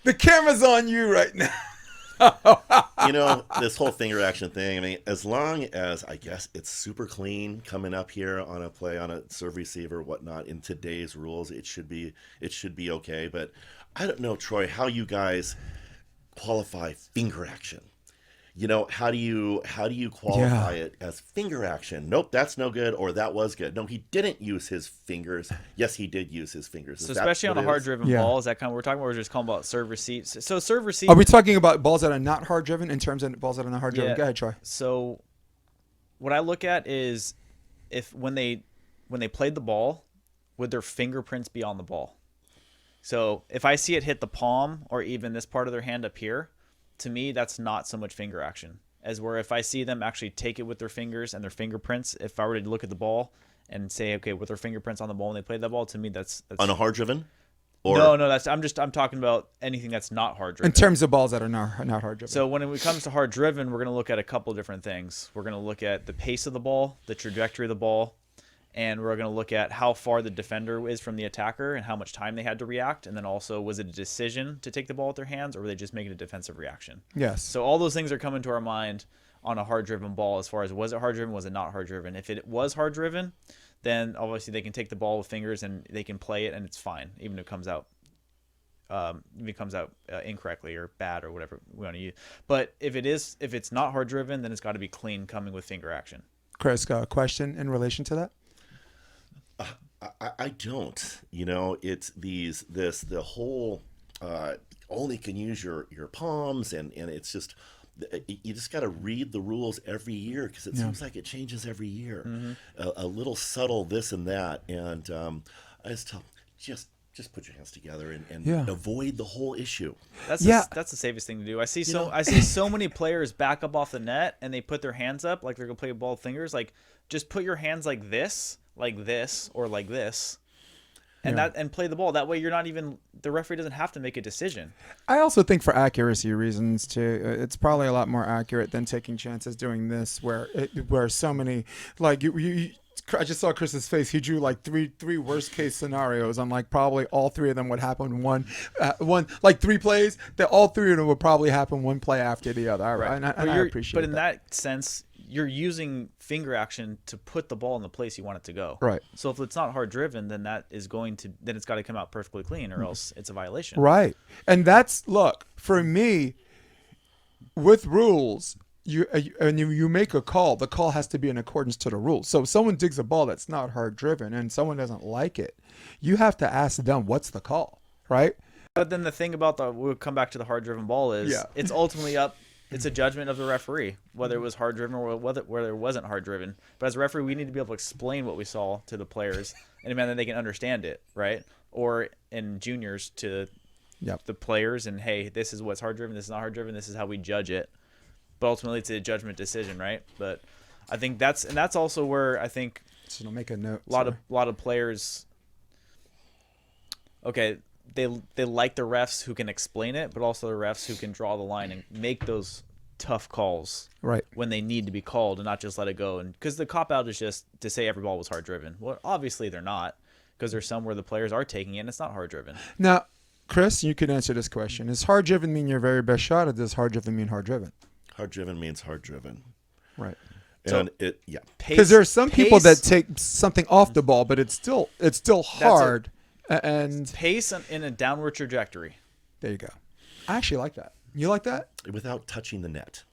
The camera's on you right now. You know, this whole finger action thing, I mean, as long as I guess it's super clean coming up here on a play on a serve receiver, whatnot, in today's rules, it should be okay. But I don't know, Troy, how you guys qualify finger action. You know, how do you qualify it as finger action? Nope, that's no good, or that was good. No, he didn't use his fingers. Yes, he did use his fingers. So especially on a hard-driven ball, is that kind of what we're talking about? We're just calling about serve receipts. So serve receipt. Are we talking about balls that are not hard-driven in terms of balls that are not hard-driven? Yeah. Go ahead, Troy. So what I look at is if when they played the ball, would their fingerprints be on the ball? So if I see it hit the palm or even this part of their hand up here, to me, that's not so much finger action as where if I see them actually take it with their fingers and their fingerprints, if I were to look at the ball and say, okay, with their fingerprints on the ball when they played that ball, to me, that's on a hard driven? Or No, I'm talking about anything that's not hard driven. In terms of balls that are not hard driven. So when it comes to hard driven, we're going to look at a couple different things. We're going to look at the pace of the ball, the trajectory of the ball, and we're going to look at how far the defender is from the attacker and how much time they had to react. And then also, was it a decision to take the ball with their hands, or were they just making a defensive reaction? Yes. So all those things are coming to our mind on a hard driven ball as far as was it hard driven, was it not hard driven? If it was hard driven, then obviously they can take the ball with fingers and they can play it and it's fine, even if it comes out incorrectly or bad or whatever we want to use. But if it's not hard driven, then it's got to be clean coming with finger action. Chris, got a question in relation to that? I don't. It's the whole only can use your palms, and it's just you just got to read the rules every year because it seems like it changes every year. Mm-hmm. A little subtle this and that, and I just tell just put your hands together and avoid the whole issue. That's the safest thing to do. I see so many players back up off the net and they put their hands up like they're gonna play a ball with fingers. Like, just put your hands like this, or like this, and play the ball. That way, the referee doesn't have to make a decision. I also think for accuracy reasons too, it's probably a lot more accurate than taking chances doing this, where so many like you I just saw Chris's face. He drew like three worst case scenarios. I'm like, probably all three of them would happen one like 3 plays. That all 3 of them would probably happen one play after the other. Right. And I appreciate. But in that sense, you're using finger action to put the ball in the place you want it to go. Right. So if it's not hard driven, then it's got to come out perfectly clean, or else it's a violation. Right. And look, for me, with rules, you make a call, the call has to be in accordance to the rules. So if someone digs a ball that's not hard driven and someone doesn't like it, you have to ask them, what's the call, right? But then the thing about we'll come back to the hard driven ball is it's ultimately it's a judgment of the referee, whether it was hard driven or whether it wasn't hard driven. But as a referee, we need to be able to explain what we saw to the players in a manner that they can understand it, right? Or in juniors to the players, and hey, this is what's hard driven, this is not hard driven, this is how we judge it. But ultimately, it's a judgment decision, right? But I think that's also where I think so make a note. A lot of players, okay, they like the refs who can explain it, but also the refs who can draw the line and make those tough calls right when they need to be called, and not just let it go. And because the cop out is just to say every ball was hard driven. Well, obviously they're not, because there's some where the players are taking it and it's not hard driven. Now, Chris, you can answer this question: does hard driven mean your very best shot, or does hard driven mean hard driven? Hard driven means hard driven. Right. And so, because there are some people that take something off the ball, but it's still hard. And pace in a downward trajectory. There you go. I actually like that. You like that? Without touching the net.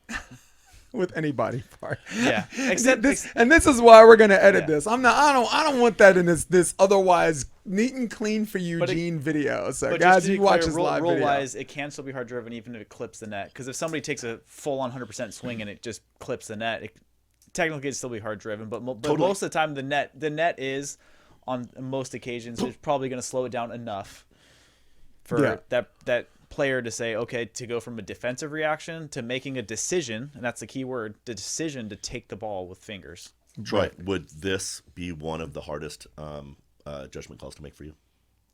With any body part. Yeah. Except this is why we're gonna edit this. I don't want that in this otherwise neat and clean for Eugene video. So guys, you watch this live video. Rule-wise, it can still be hard driven even if it clips the net. Because if somebody takes a full-on 100% swing and it just clips the net, technically it'd still be hard driven. But most of the time, the net is, on most occasions, is probably going to slow it down enough for that player to say, okay, to go from a defensive reaction to making a decision, and that's the key word, the decision to take the ball with fingers. Troy, would this be one of the hardest judgment calls to make for you?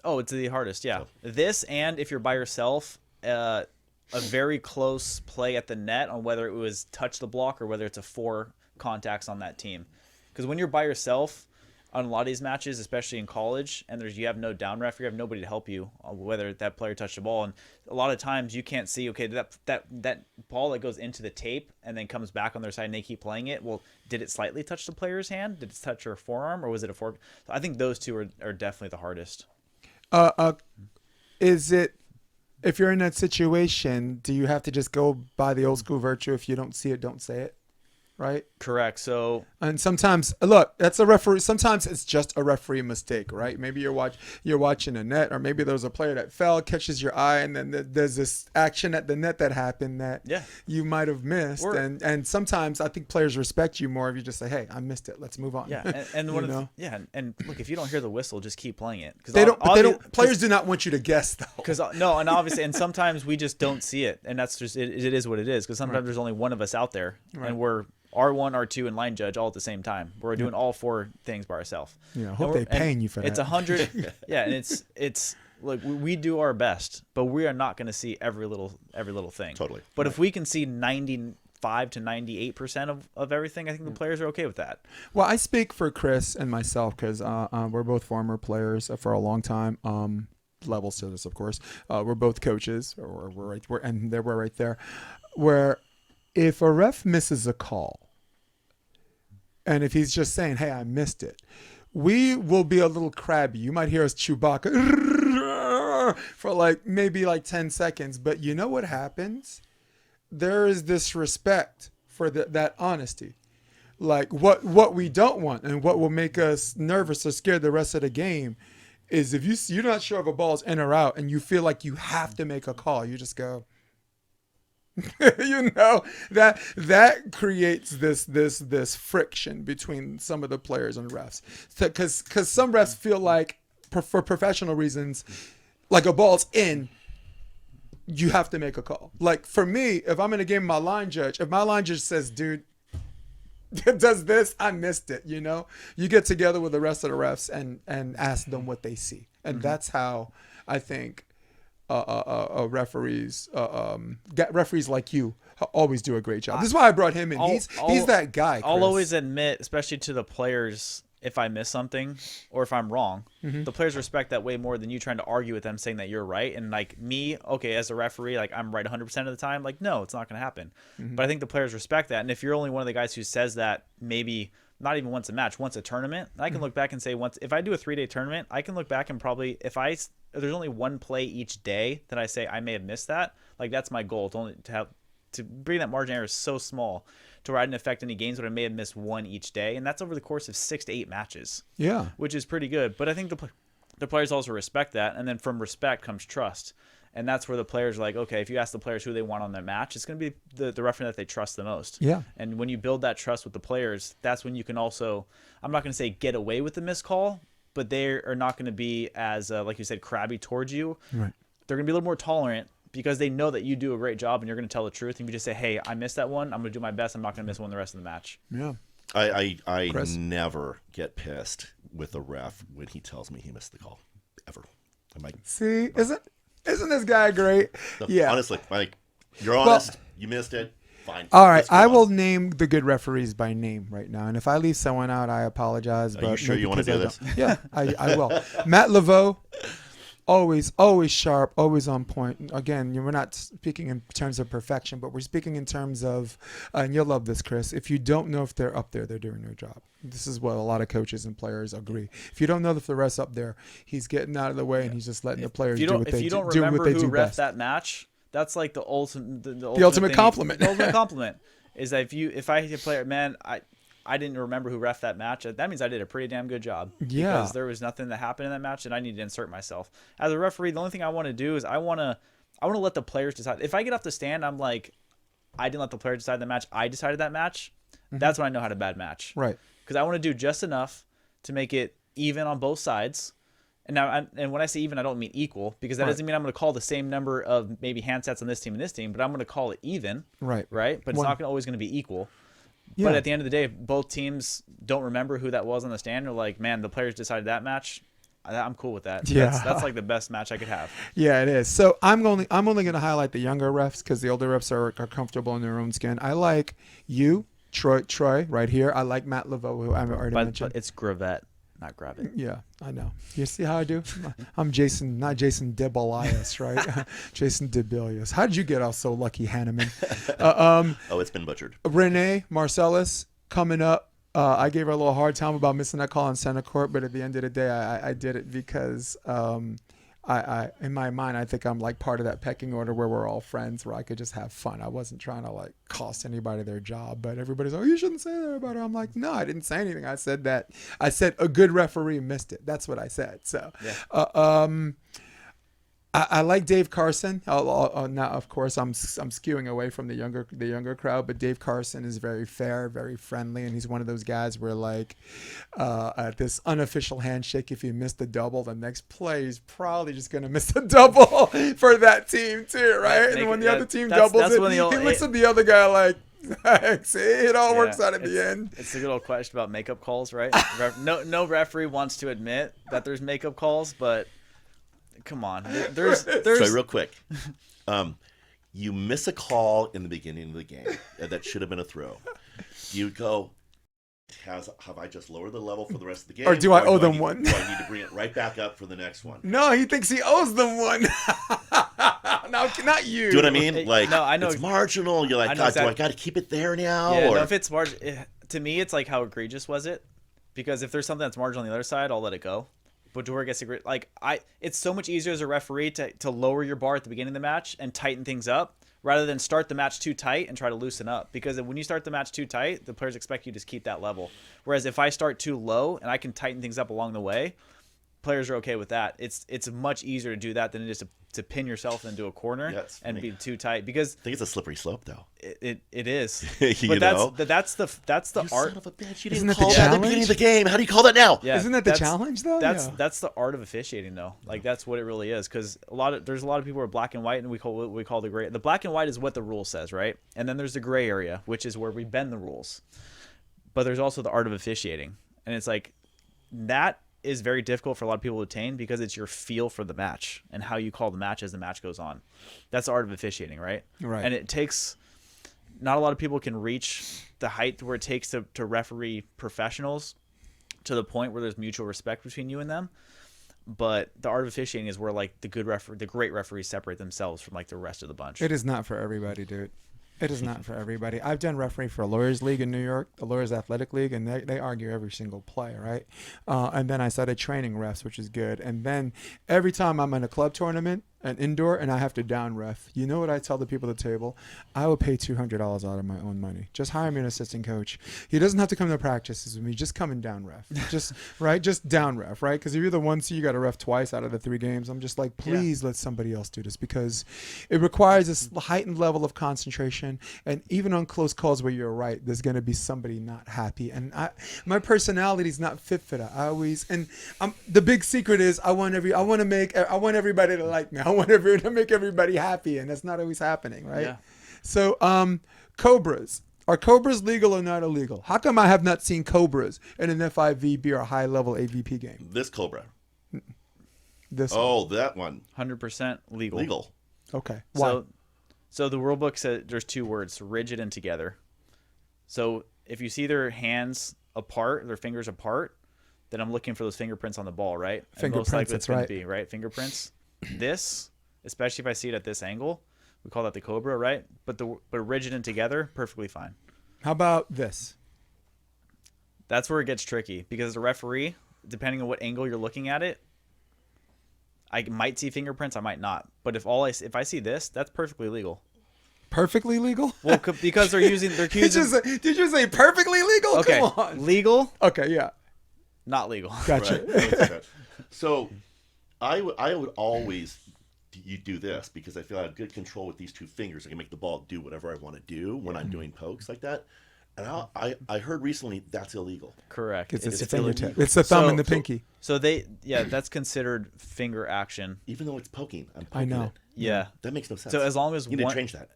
Oh, it's the hardest, yeah. This, and if you're by yourself, a very close play at the net on whether it was touch the block or whether it's a 4 contacts on that team. Because when you're by yourself on a lot of these matches, especially in college, and you have no down ref, you have nobody to help you whether that player touched the ball. And a lot of times you can't see, okay, that ball that goes into the tape and then comes back on their side and they keep playing it. Well, did it slightly touch the player's hand? Did it touch her forearm, or was it a fork? So I think those two are definitely the hardest. Is it, if you're in that situation, do you have to just go by the old school virtue? If you don't see it, don't say it, right? Correct. So, and sometimes, look, that's a referee. Sometimes it's just a referee mistake, right? Maybe you're watching a net, or maybe there's a player that fell, catches your eye, and then there's this action at the net that happened that you might have missed. And sometimes I think players respect you more if you just say, "Hey, I missed it. Let's move on." Yeah, and look, if you don't hear the whistle, just keep playing it. Because players do not want you to guess, though. Because and obviously, and sometimes we just don't see it, and that's just it is what it is. Because sometimes there's only one of us out there, and we're R1, R2, and line judge all at the same time. We're doing all 4 things by ourselves. Yeah, I hope they're paying you for that. It's 100. Yeah, and it's look, we do our best, but we are not going to see every little thing. Totally. But if we can see 95 to 98% of everything, I think the players are okay with that. Well, I speak for Chris and myself because we're both former players for a long time. Levels to this, of course. We're both coaches, or we're right there. Where if a ref misses a call, and if he's just saying, "Hey, I missed it," we will be a little crabby. You might hear us Chewbacca for maybe 10 seconds, but you know what happens? There is this respect for that honesty. Like what we don't want and what will make us nervous or scared the rest of the game is if you're not sure if a ball's in or out and you feel like you have to make a call, you just go. that creates this friction between some of the players and refs, because some refs feel like for professional reasons, like a ball's in, you have to make a call. Like for me, if I'm in a game with my line judge, if my line judge says, "Dude, does this," I missed it. You get together with the rest of the refs and ask them what they see, and that's how I think referees like you always do a great job. This is why I brought him in. He's that guy, Chris. I'll always admit, especially to the players, if I miss something or if I'm wrong, the players respect that way more than you trying to argue with them saying that you're right. And like me, okay, as a referee, like I'm right 100% of the time. Like, no, it's not going to happen. But I think the players respect that. And if you're only one of the guys who says that, maybe not even once a match, once a tournament, I can look back and say if I do a 3-day tournament, I can look back and probably if there's only one play each day that I say I may have missed that, like that's my goal. To bring that margin error is so small to where I didn't affect any games, but I may have missed one each day, and that's over the course of 6 to 8 matches. Yeah, which is pretty good. But I think the players also respect that, and then from respect comes trust, and that's where the players are like, okay, if you ask the players who they want on their match, it's going to be the referee that they trust the most. Yeah, and when you build that trust with the players, that's when you can also, I'm not going to say get away with the missed call, but they are not going to be as like you said, crabby towards you. Right, they're going to be a little more tolerant, because they know that you do a great job and you're going to tell the truth. And you just say, "Hey, I missed that one. I'm going to do my best. I'm not going to miss one the rest of the match." Yeah. I never get pissed with a ref when he tells me he missed the call, ever. I'm like, see, isn't this guy great? Yeah. Honestly, like, you're honest. You missed it. Fine. All right. I will name the good referees by name right now. And if I leave someone out, I apologize. Are you sure you want to do this? Yeah, I will. Matt Laveau. Always sharp, always on point. Again, we're not speaking in terms of perfection, but we're speaking in terms of, and you'll love this, Chris, if you don't know if they're up there, they're doing their job. This is what a lot of coaches and players agree. If you don't know if the ref's up there, he's getting out of the way and he's just letting the players do what they do. If you don't remember who ref that match, that's like the ultimate compliment. The ultimate compliment is that if I hit a player, man, I didn't remember who ref that match. That means I did a pretty damn good job. Yeah. Because there was nothing that happened in that match, and I need to insert myself. As a referee, the only thing I want to do is I want to let the players decide. If I get off the stand, I'm like, I didn't let the players decide the match. I decided that match. That's when I know how to bad match. Right. Because I want to do just enough to make it even on both sides. And when I say even, I don't mean equal, because that doesn't mean I'm going to call the same number of maybe handsets on this team and this team, but I'm going to call it even. Right. Right. But it's not always going to be equal. Yeah. But at the end of the day, if both teams don't remember who that was on the stand, they're like, man, the players decided that match. I'm cool with that. Yeah. That's like the best match I could have. Yeah, it is. So I'm only going to highlight the younger refs because the older refs are comfortable in their own skin. I like you, Troy, right here. I like Matt Laveau, who I've already mentioned. But it's Gravett, not Gravett. Yeah, I know. You see how I do? I'm Jason, not Jason Debelius, right? Jason Debelius. How did you get off so lucky, Hannemann? It's been butchered. Renee Marcellus coming up. I gave her a little hard time about missing that call on center court, but at the end of the day, I did it because I in my mind, I think I'm like part of that pecking order where we're all friends, where I could just have fun. I wasn't trying to like cost anybody their job, but everybody's like, "Oh, you shouldn't say that about her." I'm like, no, I didn't say anything. I said that. I said a good referee missed it. That's what I said. So, yeah. I like Dave Carson. Now, of course, I'm skewing away from the younger crowd, but Dave Carson is very fair, very friendly, and he's one of those guys where like at this unofficial handshake, if you miss the double, the next play he's probably just gonna miss the double for that team too, right? And when the other team doubles it, he looks at the other guy like, see, it all works out at the end. It's the good old question about makeup calls, right? No referee wants to admit that there's makeup calls, but come on. There's Sorry, real quick. You miss a call in the beginning of the game that should have been a throw. You go, have I just lowered the level for the rest of the game? Or do I owe them one? Do I need to bring it right back up for the next one? No, he thinks he owes them one. No, not you. Do you know what I mean? Like, no, I know it's marginal. You're like, God, do I got to keep it there now? Yeah, or... no, if it's to me, it's like how egregious was it? Because if there's something that's marginal on the other side, I'll let it go. But to where it gets it's so much easier as a referee to lower your bar at the beginning of the match and tighten things up rather than start the match too tight and try to loosen up. Because when you start the match too tight, the players expect you to just keep that level. Whereas if I start too low and I can tighten things up along the way, players are okay with that. It's much easier to do that than it is to pin yourself into a corner and be too tight. Because I think it's a slippery slope, though. It is. You but that's the you art. Son of a bitch! You Isn't didn't that call the that at the challenge? beginning of the game. How do you call that now? Yeah, Isn't that the challenge, though? That's the art of officiating, though. Like that's what it really is. Because there's a lot of people who are black and white, and we call the gray. The black and white is what the rule says, right? And then there's the gray area, which is where we bend the rules. But there's also the art of officiating, and it's like that is very difficult for a lot of people to attain because it's your feel for the match and how you call the match as the match goes on. That's the art of officiating, right? Right. And it takes not a lot of people can reach the height where it takes to referee professionals to the point where there's mutual respect between you and them. But the art of officiating is where like the great referees separate themselves from like the rest of the bunch. It is not for everybody, dude. It is not for everybody. I've done referee for a lawyers league in New York, the lawyers athletic league, and they argue every single play, right? And then I started training refs, which is good. And then every time I'm in a club tournament, an indoor, and I have to down ref, you know what I tell the people at the table? I will pay $200 out of my own money. Just hire me an assistant coach. He doesn't have to come to practices with me. Just come and down ref. Just down ref, right? Because if you're the one, so you got to ref twice out of the 3 games. I'm just like, please let somebody else do this because it requires this heightened level of concentration. And even on close calls where you're right, there's going to be somebody not happy. And my personality is not fit for that. The big secret is I want everybody to like me. I want to make everybody happy, and that's not always happening, right? Yeah. So, cobras. Are cobras legal or not illegal? How come I have not seen cobras in an FIVB or a high-level AVP game? This cobra. One. That one. 100% legal. Legal. Okay. Why? So the rule book says there's 2 words, rigid and together. So if you see their hands apart, their fingers apart, then I'm looking for those fingerprints on the ball, right? Fingerprints, most likely that's it's going right. to be, right? Fingerprints. This, especially if I see it at this angle, we call that the cobra, right? But rigid and together, perfectly fine. How about this? That's where it gets tricky because as a referee, depending on what angle you're looking at it, I might see fingerprints, I might not. But if I see this, that's perfectly legal. Perfectly legal? Well, because they're using. Did you say perfectly legal? Okay, Come on. legal, Okay, yeah. not legal. Gotcha. Right. So I would always you do this because I feel I have good control with these 2 fingers. I can make the ball do whatever I want to do when I'm doing pokes like that. And I heard recently that's illegal. Correct. It's a illegal. fingertip. It's the thumb and the pinky. So that's considered finger action. Even though it's poking, I'm I poking know. it. Yeah. That makes no sense. So as long as you need to change that.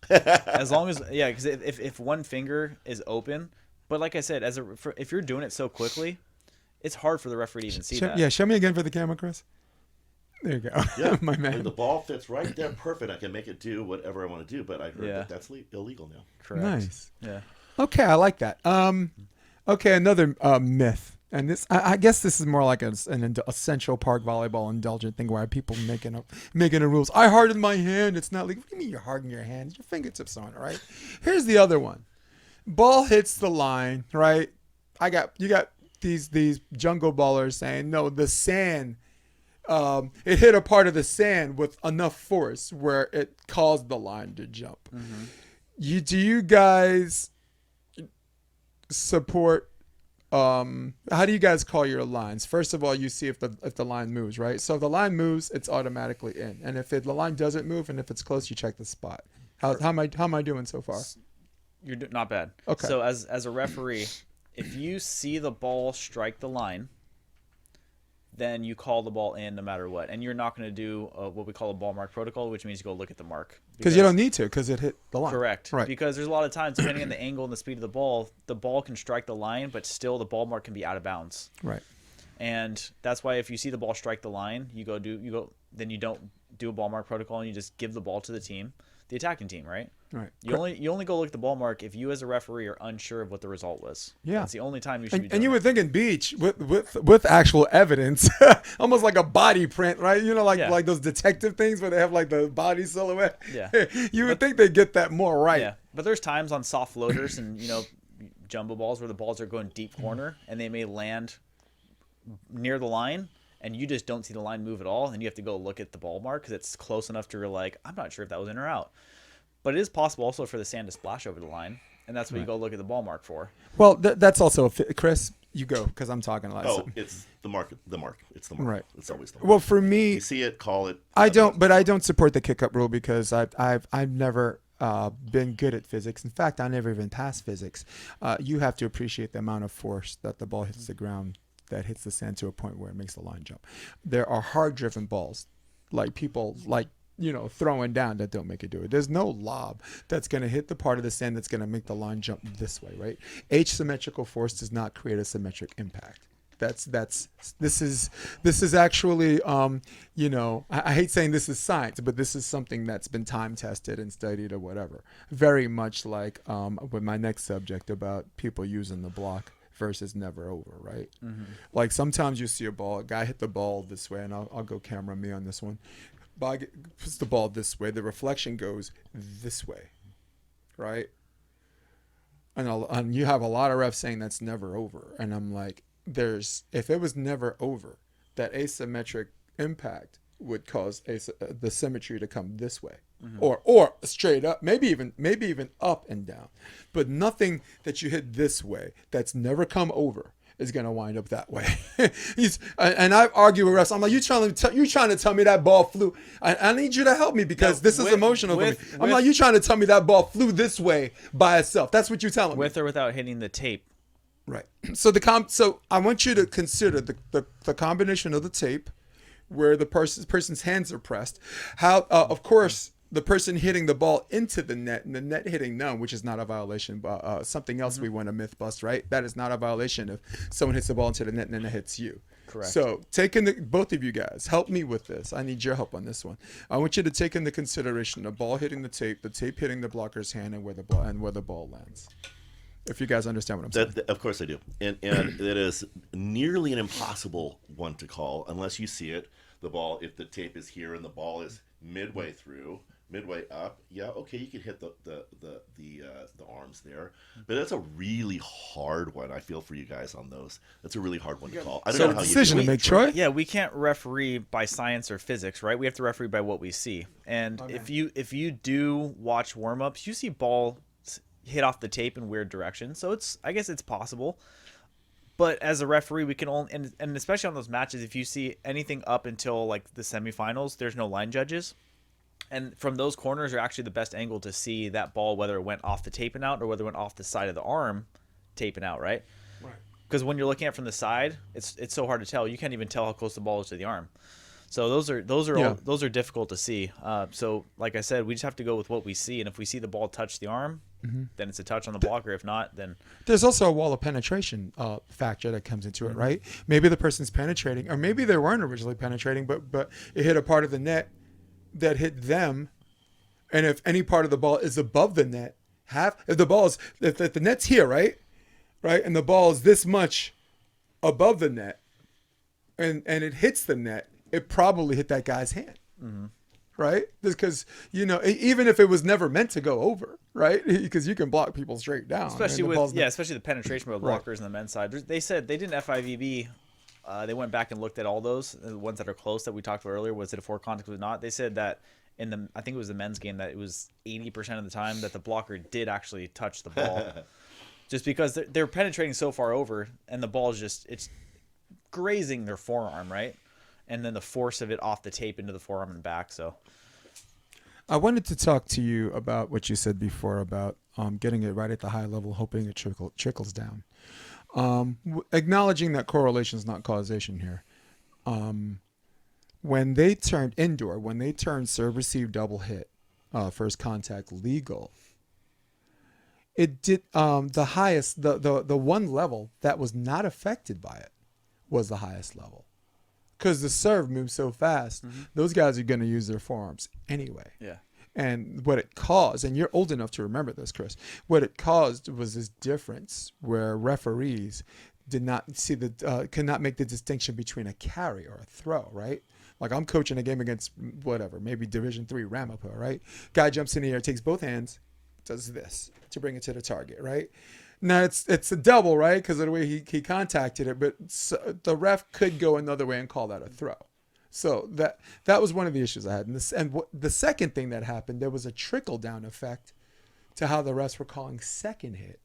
as long as because if one finger is open, but like I said, if you're doing it so quickly, it's hard for the referee to even see that. Yeah, show me again for the camera, Chris. There you go. Yeah, my man. When the ball fits right there, perfect. I can make it do whatever I want to do. But I heard that's illegal now. Correct. Nice. Yeah. Okay, I like that. Okay, another myth, and this I guess this is more like a Central Park volleyball indulgent thing where people making the rules. I harden my hand. It's not legal. What do you mean you're hardening your hands? Your fingertips on it, right? Here's the other one. Ball hits the line, right? You got these jungle ballers saying no, the sand. It hit a part of the sand with enough force where it caused the line to jump. Mm-hmm. Do you guys support? How do you guys call your lines? First of all, you see if the line moves, right? So if the line moves, it's automatically in, and if the line doesn't move, and if it's close, you check the spot. How am I doing so far? You're not bad. Okay. So as a referee, if you see the ball strike the line, then you call the ball in no matter what. And you're not going to do what we call a ball mark protocol, which means you go look at the mark. Because you don't need to, because it hit the line. Correct. Right. Because there's a lot of times, depending on the angle and the speed of the ball can strike the line, but still the ball mark can be out of bounds. Right. And that's why if you see the ball strike the line, then you don't do a ball mark protocol and you just give the ball to the team, the attacking team, right? Right. You only go look at the ball mark if you as a referee are unsure of what the result was. Yeah. That's the only time you should be doing And you it. would think in beach with actual evidence, almost like a body print, right? You know, like those detective things where they have like the body silhouette. Yeah. You would think they get that more right. Yeah, but there's times on soft floaters and jumbo balls where the balls are going deep corner and they may land near the line and you just don't see the line move at all, and you have to go look at the ball mark because it's close enough to like, I'm not sure if that was in or out. But it is possible also for the sand to splash over the line, and that's what you go look at the ball mark for. Well, that's also Chris. You go because I'm talking a lot. Oh, it's the mark. The mark. It's the mark. Right. It's always the mark. Well, for me, You see it, call it. I don't support the kick-up rule because I've never been good at physics. In fact, I never even passed physics. You have to appreciate the amount of force that the ball hits the ground, that hits the sand to a point where it makes the line jump. There are hard-driven balls, like people throwing down, that don't make it do it. There's no lob that's going to hit the part of the sand that's going to make the line jump this way, right? Asymmetrical force does not create a symmetric impact. This is actually I hate saying this is science, but this is something that's been time tested and studied or whatever. Very much like with my next subject about people using the block versus never over, right? Mm-hmm. Like sometimes you see a guy hit the ball this way, and I'll go camera me on this one. Ball puts the ball this way, the reflection goes this way, right? And you have a lot of refs saying that's never over, and I'm like, if it was never over, that asymmetric impact would cause the symmetry to come this way, or straight up, maybe even up and down, but nothing that you hit this way that's never come over is going to wind up that way. And I've argued with refs. I'm like, you trying to tell me that ball flew? I need you to help me because this is emotional for me. I'm like, you trying to tell me that ball flew this way by itself? That's what you're telling me. With or without hitting the tape. Right. So so I want you to consider the combination of the tape, where the person's hands are pressed. How of course the person hitting the ball into the net and the net hitting them, which is not a violation, but something else we want to myth bust, right? That is not a violation if someone hits the ball into the net and then it hits you. Correct. So both of you guys, help me with this. I need your help on this one. I want you to take into consideration the ball hitting the tape hitting the blocker's hand, and where the ball lands. If you guys understand what I'm saying. Of course I do. And it is nearly an impossible one to call unless you see it. The ball, if the tape is here and the ball is midway up, yeah, okay, you can hit the arms there. But that's a really hard one, I feel, for you guys on those. That's a really hard one to call. I don't know how decision you to make, Troy. Yeah, we can't referee by science or physics, right? We have to referee by what we see. And if you do watch warm-ups, you see ball hit off the tape in weird directions. So I guess it's possible. But as a referee, we can only, and especially on those matches, if you see anything up until like the semifinals, there's no line judges. And from those corners are actually the best angle to see that ball, whether it went off the tape and out or whether it went off the side of the arm, tape and out, right? Right. Because when you're looking at it from the side, it's so hard to tell. You can't even tell how close the ball is to the arm. So those are difficult to see. So like I said, we just have to go with what we see, and if we see the ball touch the arm, then it's a touch on the blocker. If not, then there's also a wall of penetration factor that comes into it, right? Maybe the person's penetrating, or maybe they weren't originally penetrating, but it hit a part of the net that hit them, and if any part of the ball is above the net, if the net's here, right, and the ball is this much above the net, and it hits the net, it probably hit that guy's hand, right? Because even if it was never meant to go over, right? Because you can block people straight down, especially especially the penetration by blockers on the men's side. They said they didn't FIVB. They went back and looked at all those, the ones that are close that we talked about earlier. Was it a four contact? Was it not? They said that I think it was the men's game, that it was 80% of the time that the blocker did actually touch the ball, just because they're penetrating so far over, and the ball is it's grazing their forearm, right? And then the force of it off the tape into the forearm and back. So I wanted to talk to you about what you said before about getting it right at the high level, hoping it trickles down. Acknowledging that correlation is not causation here. When they turned indoor, when they turned serve, receive, double hit, first contact legal, it did the highest, the one level that was not affected by it was the highest level. Because the serve moves so fast, those guys are going to use their forearms anyway. Yeah. And what it caused, and you're old enough to remember this, Chris, what it caused was this difference where referees did not see could not make the distinction between a carry or a throw, right? Like I'm coaching a game against whatever, maybe Division III Ramapo, right? Guy jumps in the air, takes both hands, does this to bring it to the target, right? Now it's a double, right? Because of the way he contacted it, but the ref could go another way and call that a throw. So that was one of the issues I had. The second thing that happened, there was a trickle down effect to how the refs were calling second hit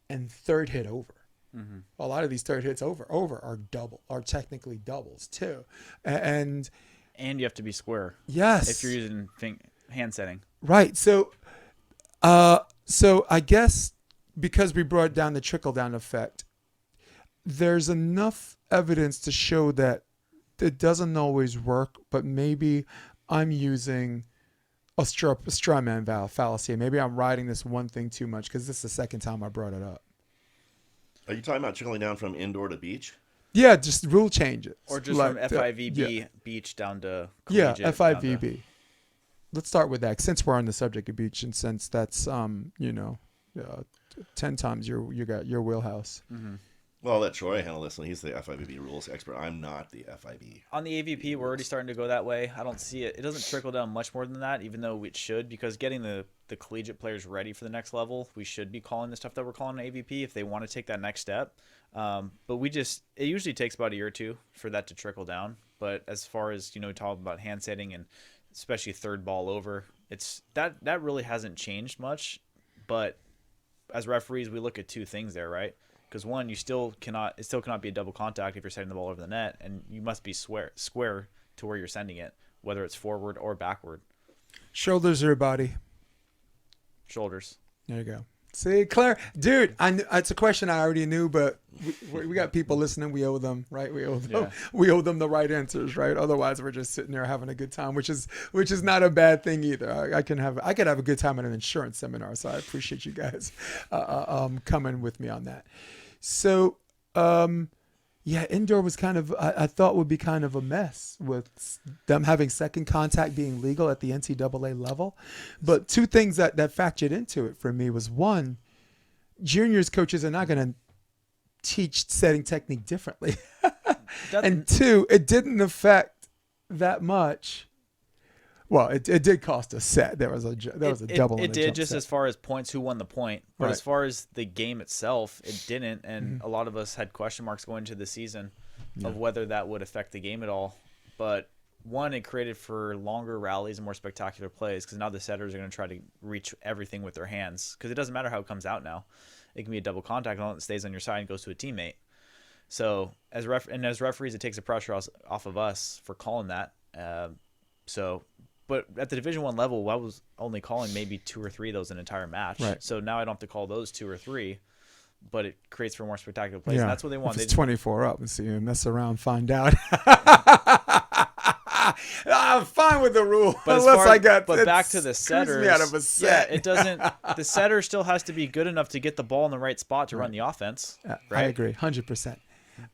and third hit over. Mm-hmm. A lot of these third hits over are technically doubles too, and you have to be square. Yes, if you're using hand setting. Right. So I guess because we brought down the trickle down effect, there's enough evidence to show that it doesn't always work, but maybe I'm using a straw man fallacy. Maybe I'm riding this one thing too much because this is the second time I brought it up. Are you talking about trickling down from indoor to beach? Yeah, just rule changes. Or just from FIVB beach down to collegiate. Yeah, FIVB. Let's start with that since we're on the subject of beach and since that's 10 times your wheelhouse. Mm-hmm. Well, I'll let Troy handle this one. He's the FIVB rules expert. I'm not the FIB. On the AVP, we're already starting to go that way. I don't see it. It doesn't trickle down much more than that, even though it should, because getting the collegiate players ready for the next level, we should be calling the stuff that we're calling AVP if they want to take that next step. But it usually takes about a year or two for that to trickle down. But as far as, talking about hand setting and especially third ball over, it's that really hasn't changed much. But as referees, we look at two things there, right? Because one, it still cannot be a double contact if you're setting the ball over the net, and you must be square to where you're sending it, whether it's forward or backward. Shoulders or body? Shoulders. There you go. See, Claire, dude, it's a question I already knew, but we got people listening. We owe them, right? We owe them the right answers, right? Otherwise, we're just sitting there having a good time, which is not a bad thing either. I could have a good time at an insurance seminar, so I appreciate you guys coming with me on that. So, indoor was kind of, I thought would be kind of a mess with them having second contact being legal at the NCAA level. But two things that factored into it for me was, one, juniors coaches are not going to teach setting technique differently. And two, it didn't affect that much. Well, it did cost a set. There was a double. It did just set. As far as points, who won the point. But right. As far as the game itself, it didn't. And a lot of us had question marks going into the season of whether that would affect the game at all. But one, it created for longer rallies and more spectacular plays because now the setters are going to try to reach everything with their hands because it doesn't matter how it comes out now. It can be a double contact and it stays on your side and goes to a teammate. So as referees, it takes the pressure off of us for calling that. But at the Division I level, I was only calling maybe 2 or 3 of those an entire match. Right. So now I don't have to call those 2 or 3, but it creates for more spectacular plays. Yeah. And that's what they want. If it's 24 up and see you mess around, find out. I'm fine with the rule. But back to the setters. Me out of a set. Yeah, it doesn't. The setter still has to be good enough to get the ball in the right spot to run the offense. Right? I agree, 100%.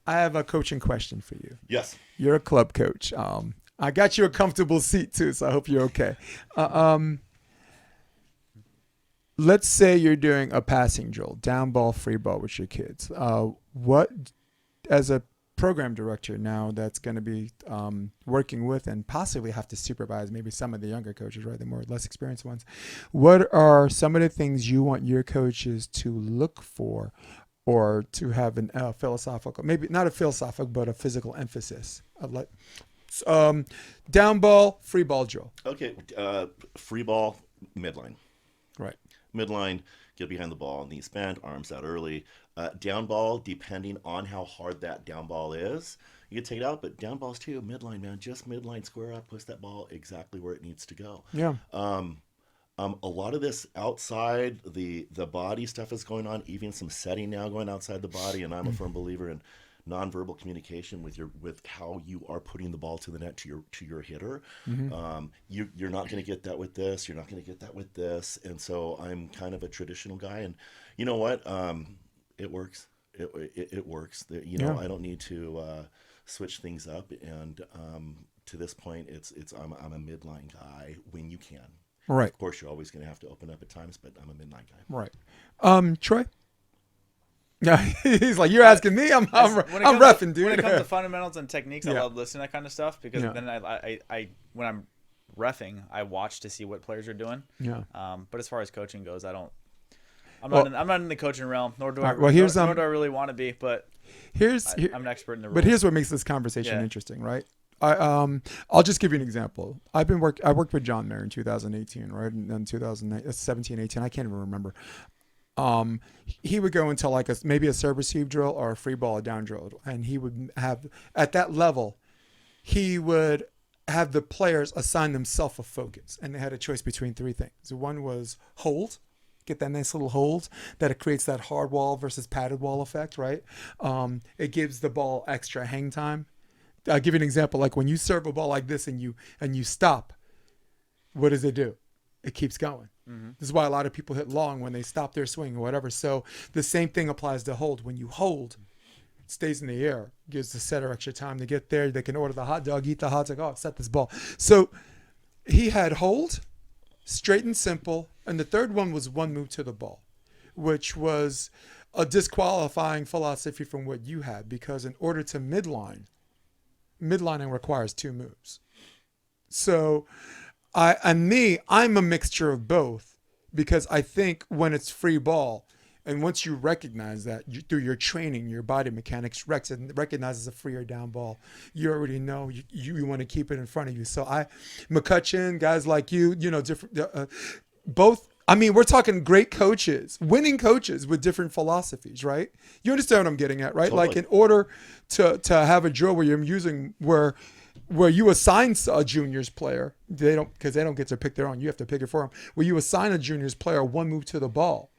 I have a coaching question for you. Yes. You're a club coach. I got you a comfortable seat too, so I hope you're okay. Let's say you're doing a passing drill, down ball, free ball with your kids. What, as a program director now that's going to be working with and possibly have to supervise maybe some of the younger coaches, right, the more less experienced ones, what are some of the things you want your coaches to look for or to have a philosophical, maybe not a philosophical, but a physical emphasis of like, down ball, free ball drill. Okay, free ball, midline. Right. Midline, get behind the ball, knees bent, arms out early. Down ball, depending on how hard that down ball is, you can take it out, but down balls too, midline, man. Just midline, square up, push that ball exactly where it needs to go. Yeah. A lot of this outside the body stuff is going on, even some setting now going outside the body, and I'm a firm believer in nonverbal communication with how you are putting the ball to the net to your hitter. Mm-hmm. You're not going to get that with this. You're not going to get that with this. And so I'm kind of a traditional guy. And you know what? It works. it works. Yeah. I don't need to switch things up. And to this point, I'm a midline guy when you can. Right. Of course, you're always going to have to open up at times, but I'm a midline guy. Right. Troy? Yeah, he's like, you're asking me. I'm reffing, dude. When it comes to fundamentals and techniques, I Yeah. love listening to that kind of stuff because Yeah. then I when I'm reffing, I watch to see what players are doing. Yeah. But as far as coaching goes, I'm Well- not in the coaching realm, nor do All I. right, well, here's, nor do I really want to be, but I'm an expert in the rules. But here's what makes this conversation Yeah. interesting, right? I'll just give you an example. I worked with John Mayer in 2018, right? And 2017, 18, I can't even remember. He would go into like maybe a serve receive drill or a free ball down drill, and he would have at that level, he would have the players assign themselves a focus, and they had a choice between three things. One was hold, get that nice little hold that it creates that hard wall versus padded wall effect, right? It gives the ball extra hang time. I'll give you an example. Like when you serve a ball like this and you stop, what does it do? It keeps going. Mm-hmm. This is why a lot of people hit long when they stop their swing or whatever. So the same thing applies to hold. When you hold, it stays in the air, gives the setter extra time to get there. They can order the hot dog, eat the hot dog. Oh, set this ball. So he had hold, straight and simple, and the third one was one move to the ball, which was a disqualifying philosophy from what you had, because in order to midlining requires two moves. So I'm a mixture of both, because I think when it's free ball, and once you recognize that through your training, your body mechanics recognizes a free or down ball, you already know you want to keep it in front of you. So McCutcheon, guys like you, different, both. I mean, we're talking great coaches, winning coaches with different philosophies, right? You understand what I'm getting at, right? Totally. Like in order to have a drill where you're using where you assign a juniors player, because they don't get to pick their own. You have to pick it for them. Where you assign a juniors player one move to the ball,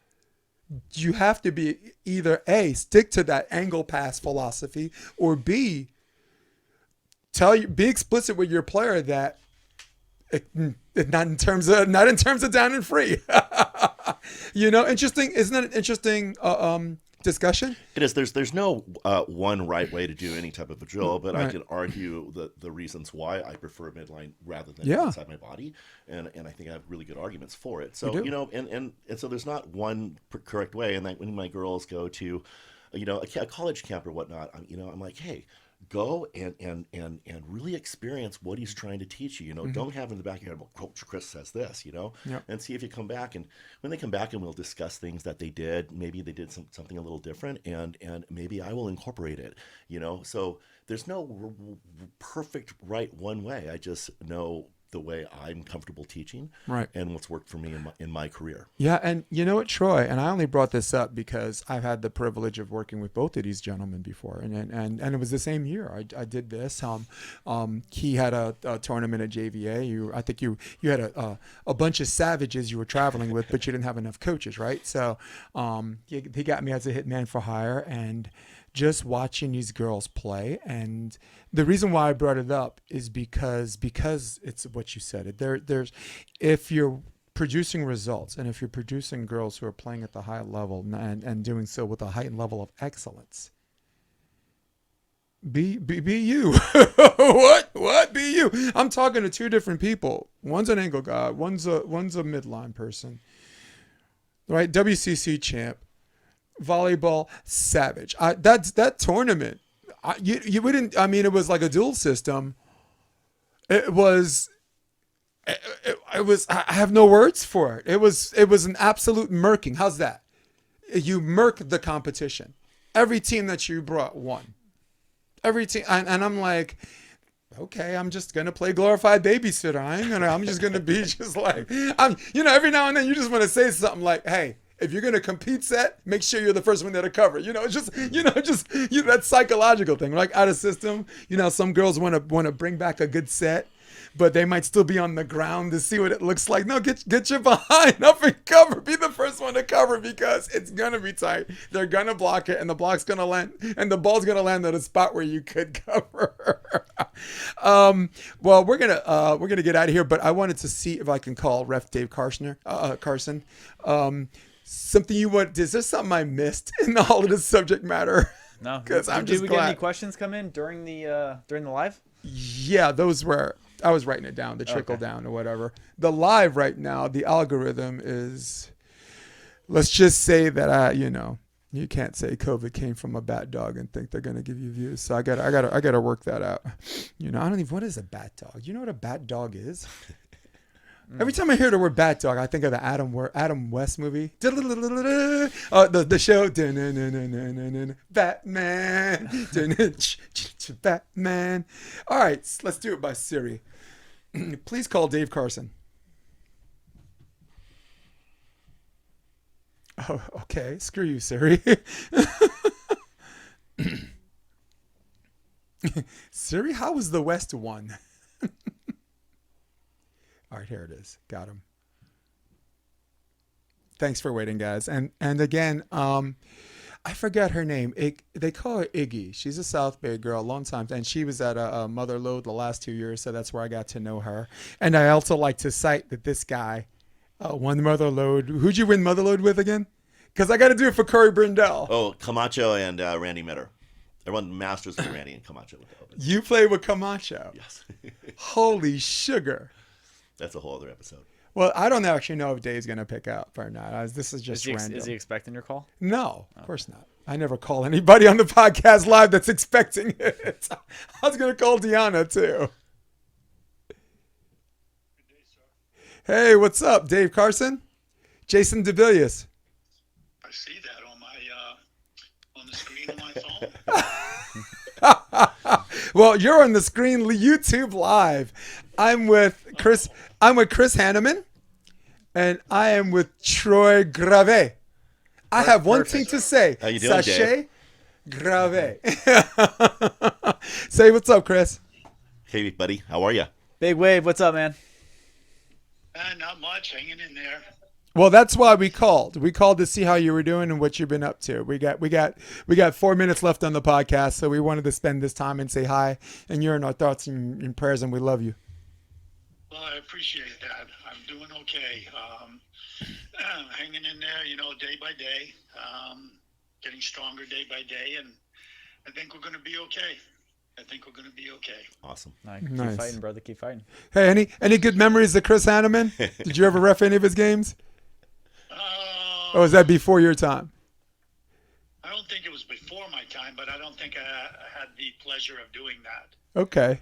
you have to be either A, stick to that angle pass philosophy, or B, be explicit with your player that not in terms of down and free. Interesting. Isn't that an interesting discussion? It is. There's no one right way to do any type of a drill, but Right. I can argue the reasons why I prefer midline rather than Yeah. inside my body, and I think I have really good arguments for it. So You do. and so there's not one correct way. And like when my girls go to, a college camp or whatnot, I'm like, hey, go and really experience what he's trying to teach you. Don't have in the back of your head, well, Coach Chris says this, Yep. and see if you come back. And when they come back, and we'll discuss things that they did, maybe they did something a little different, and maybe I will incorporate it. So there's no perfect right one way. I just know the way I'm comfortable teaching, Right. and what's worked for me in my career. Yeah, and you know what, Troy, and I only brought this up because I've had the privilege of working with both of these gentlemen before, and it was the same year I did this. He had a tournament at JVA. I think you had a bunch of savages you were traveling with, but you didn't have enough coaches, right? So he got me as a hitman for hire, and just watching these girls play. And the reason why I brought it up is because it's what you said. There's if you're producing results, and if you're producing girls who are playing at the high level and doing so with a heightened level of excellence, be you. What be you? I'm talking to two different people. One's an angle guy. One's a midline person. Right? WCC champ. Volleyball savage. That tournament. You wouldn't. I mean, it was like a dual system. It was. I have no words for it. It was an absolute murking. How's that? You murk the competition. Every team that you brought won. Every team, and I'm like, okay, I'm just gonna play glorified babysitter. I'm just gonna be just like every now and then you just want to say something like, hey, if you're gonna compete set, make sure you're the first one there to cover. That psychological thing. Like out of system, some girls want to bring back a good set, but they might still be on the ground to see what it looks like. No, get your behind up and cover. Be the first one to cover, because it's gonna be tight. They're gonna block it, and the block's gonna land, and the ball's gonna land at a spot where you could cover. Well, we're gonna get out of here, but I wanted to see if I can call Ref Dave Carson. something you want? Is there something I missed in all of this subject matter? No, because I'm did just we glad. get any questions come in during the live? Yeah, those were. I was writing it down, the trickle down or whatever. The live right now, the algorithm is. Let's just say that you can't say COVID came from a bat dog and think they're gonna give you views. So I gotta work that out. I don't even. What is a bat dog? You know what a bat dog is? Every time I hear the word bat dog, I think of the Adam West movie. The show. Batman. Batman. All right, let's do it by Siri. Please call Dave Carson. Oh, okay. Screw you, Siri. Siri, how was the West won? All right, here it is. Got him. Thanks for waiting, guys. And again, I forgot her name. They call her Iggy. She's a South Bay girl, a long time. And she was at a Motherlode the last 2 years, so that's where I got to know her. And I also like to cite that this guy won Motherlode. Who'd you win Motherlode with again? Because I got to do it for Corey Brindell. Oh, Camacho and Randy Mitter. I won Masters with Randy and Camacho. You played with Camacho? Yes. Holy sugar. That's a whole other episode. Well, I don't actually know if Dave's going to pick up or not. This is just random. Is he expecting your call? No, of course not. I never call anybody on the podcast live that's expecting it. I was going to call Deanna, too. Hey, what's up, Dave Carson? Jason DeVilliers. I see that on the screen on my phone. Well, you're on the screen, YouTube Live. I'm with Chris Hannemann, and I am with Troy Gravett. I have one thing to say. How you doing, Sachet Gravett. Say what's up, Chris. Hey, buddy. How are you? Big Wave, what's up, man? Not much, hanging in there. Well, that's why we called. We called to see how you were doing and what you've been up to. We got 4 minutes left on the podcast, so we wanted to spend this time and say hi. And you're in our thoughts and prayers, and we love you. Well, I appreciate that. I'm doing okay. Hanging in there, day by day. Getting stronger day by day, and I think we're going to be okay. Awesome. Keep fighting, brother. Keep fighting. Hey, any good memories of Chris Hannemann? Did you ever ref any of his games? Or was that before your time? I don't think it was before my time, but I don't think I had the pleasure of doing that. Okay.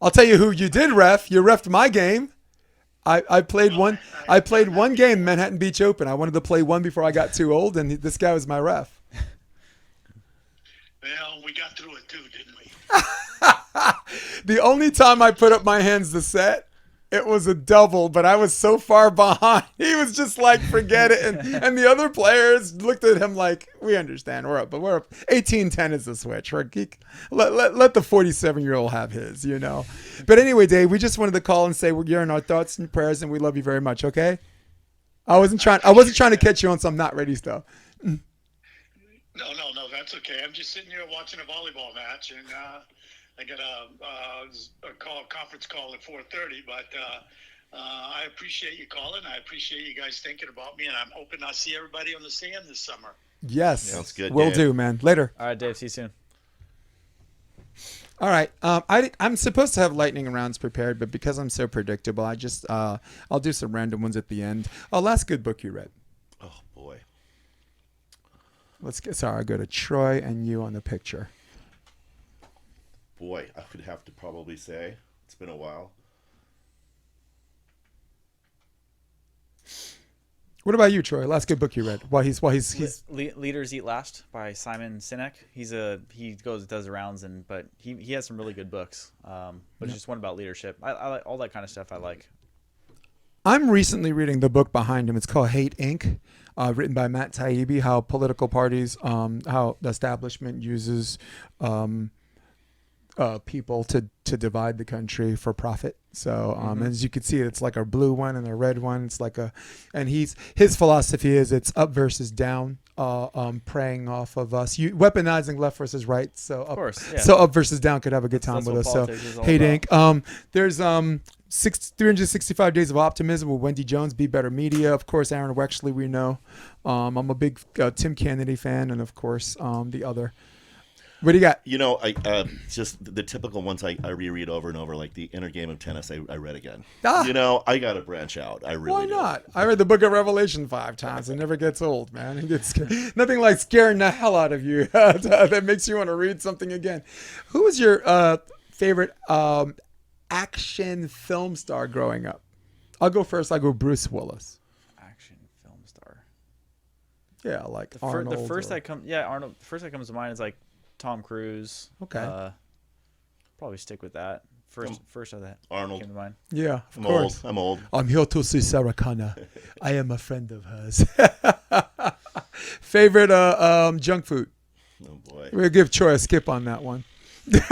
I'll tell you who you did ref. You refed my game. I played one. I played one game, Manhattan Beach Open. I wanted to play one before I got too old, and this guy was my ref. Well, we got through it too, didn't we? The only time I put up my hands to set, it was a double, but I was so far behind. He was just like, forget it. And the other players looked at him like, we understand. We're up. 18-10 is the switch. Let the 47-year-old have his, But anyway, Dave, we just wanted to call and say you're in our thoughts and prayers, and we love you very much, okay? I wasn't trying to catch you on some not ready stuff. No, that's okay. I'm just sitting here watching a volleyball match, and I got a conference call at 4:30. But I appreciate you calling. I appreciate you guys thinking about me, and I'm hoping I'll see everybody on the sand this summer. Yes, sounds good. Will Dave. do, man. Later. All right, Dave. See you soon. All right. I'm supposed to have lightning rounds prepared, but because I'm so predictable, I'll do some random ones at the end. Last good book you read. Oh boy. I go to Troy and you on the picture. Boy, I would have to probably say it's been a while. What about you, Troy? Last good book you read? He's Leaders Eat Last by Simon Sinek. He does rounds, but he has some really good books. But it's just one about leadership. I like all that kind of stuff. I like. I'm recently reading the book behind him. It's called Hate Inc., written by Matt Taibbi, how political parties, how the establishment uses people to divide the country for profit. So as you can see, it's like a blue one and a red one. It's like and his philosophy is it's up versus down, preying off of us, weaponizing left versus right. So of course, yeah. So up versus down could have a good time with us. So Hate Inc. 365 Days of Optimism with Wendy Jones, Be Better Media. Of course, Aaron Wexley, we know. I'm a big Tim Kennedy fan, and of course, the other. What do you got? You know, I just the typical ones I reread over and over, like the Inner Game of Tennis. I read again. You know, I got to branch out. I really Why do. not? I read the Book of Revelation 5 times. It never gets old, man. It gets nothing like scaring the hell out of you that makes you want to read something again. Who was your favorite action film star growing up? I'll go first. I'll go Bruce Willis. Action film star. Yeah, like Arnold. Arnold. Arnold. The first that comes to mind is like Tom Cruise. Okay. Probably stick with that. First of that Arnold. came to mind. Yeah, of course. I'm old. I'm here to see Sarah Connor. I am a friend of hers. Favorite junk food? Oh boy. We'll give Troy a skip on that one. Troy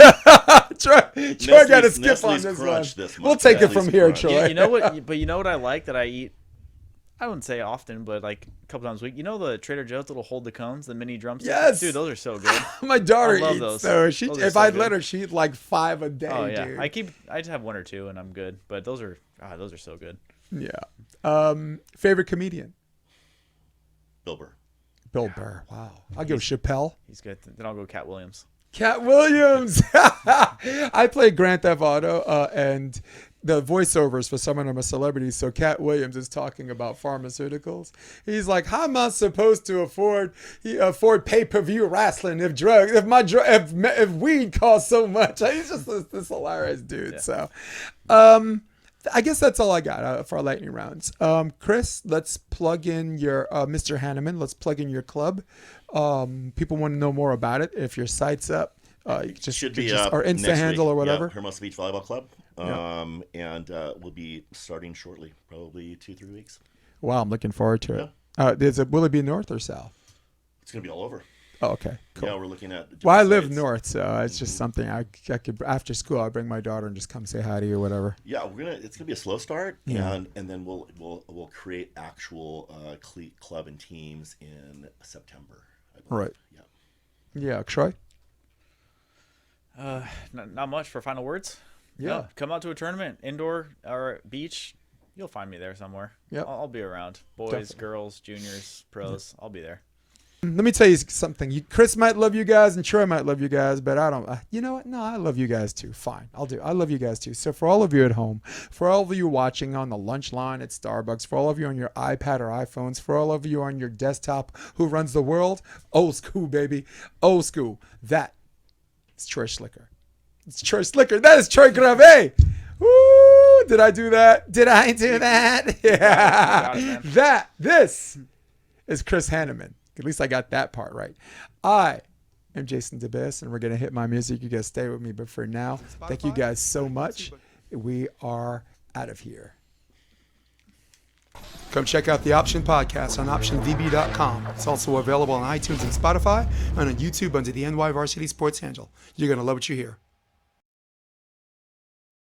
got a skip Nestle's on this Crunch one. this We'll month. take it Nestle's from here, Crunch. Troy. You know what? But you know what I like that I eat. I wouldn't say often, but like a couple times a week. You know the Trader Joe's little hold the cones, the mini drumsticks. Yes. Dude, those are so good. My daughter I love eats those. those. Those are If so I'd good. let her, she'd eat like 5 a day, Oh yeah, dude. I just have 1 or 2 and I'm good. But those are so good. Yeah. Favorite comedian? Bill Burr. Bill Burr. Wow. I'll go Chappelle. He's good. Then I'll go Cat Williams. Cat Williams. I played Grand Theft Auto, and the voiceovers for some of them are celebrities. So Cat Williams is talking about pharmaceuticals. He's like, "How am I supposed to afford pay-per-view wrestling if weed costs so much?" He's just this hilarious dude. Yeah. So, I guess that's all I got for our lightning rounds. Chris, let's plug in your Mr. Hannemann. Let's plug in your club. People want to know more about it. If your site's up, Should be up or Insta next handle week. or whatever. Yeah, Hermosa Beach Volleyball Club. And we'll be starting shortly, probably 2-3 weeks. Wow, I'm looking forward to it. Will it be north or south? It's gonna be all over. Oh, okay, cool. Yeah, we're looking at. Well, I live sites. north, so it's just something I could after school. I'll bring my daughter and just come say hi to you or whatever. Yeah, it's gonna be a slow start, Yeah. and then we'll create actual club and teams in September. I believe. Right. Yeah. Yeah, Troy. Not much for final words. Yeah. No, come out to a tournament, indoor or beach. You'll find me there somewhere. Yep. I'll be around. Boys, Definitely. girls, juniors, pros. I'll be there. Let me tell you something. Chris might love you guys and Troy might love you guys, but I don't. You know what? No, I love you guys too. Fine, I'll do. I love you guys too. So for all of you at home, for all of you watching on the lunch line at Starbucks, for all of you on your iPad or iPhones, for all of you on your desktop who runs the world, old school, baby. Old school. That is Troy Slicker. It's Troy Slicker. That is Troy Gravett. Woo! Did I do that? Did I do that? Yeah. Got it, man. This is Chris Hannemann. At least I got that part right. I am Jason DeBiss, and we're going to hit my music. You guys stay with me. But for now, thank you guys so much. We are out of here. Come check out the Option Podcast on OptionVB.com. It's also available on iTunes and Spotify and on YouTube under the NY Varsity Sports handle. You're going to love what you hear.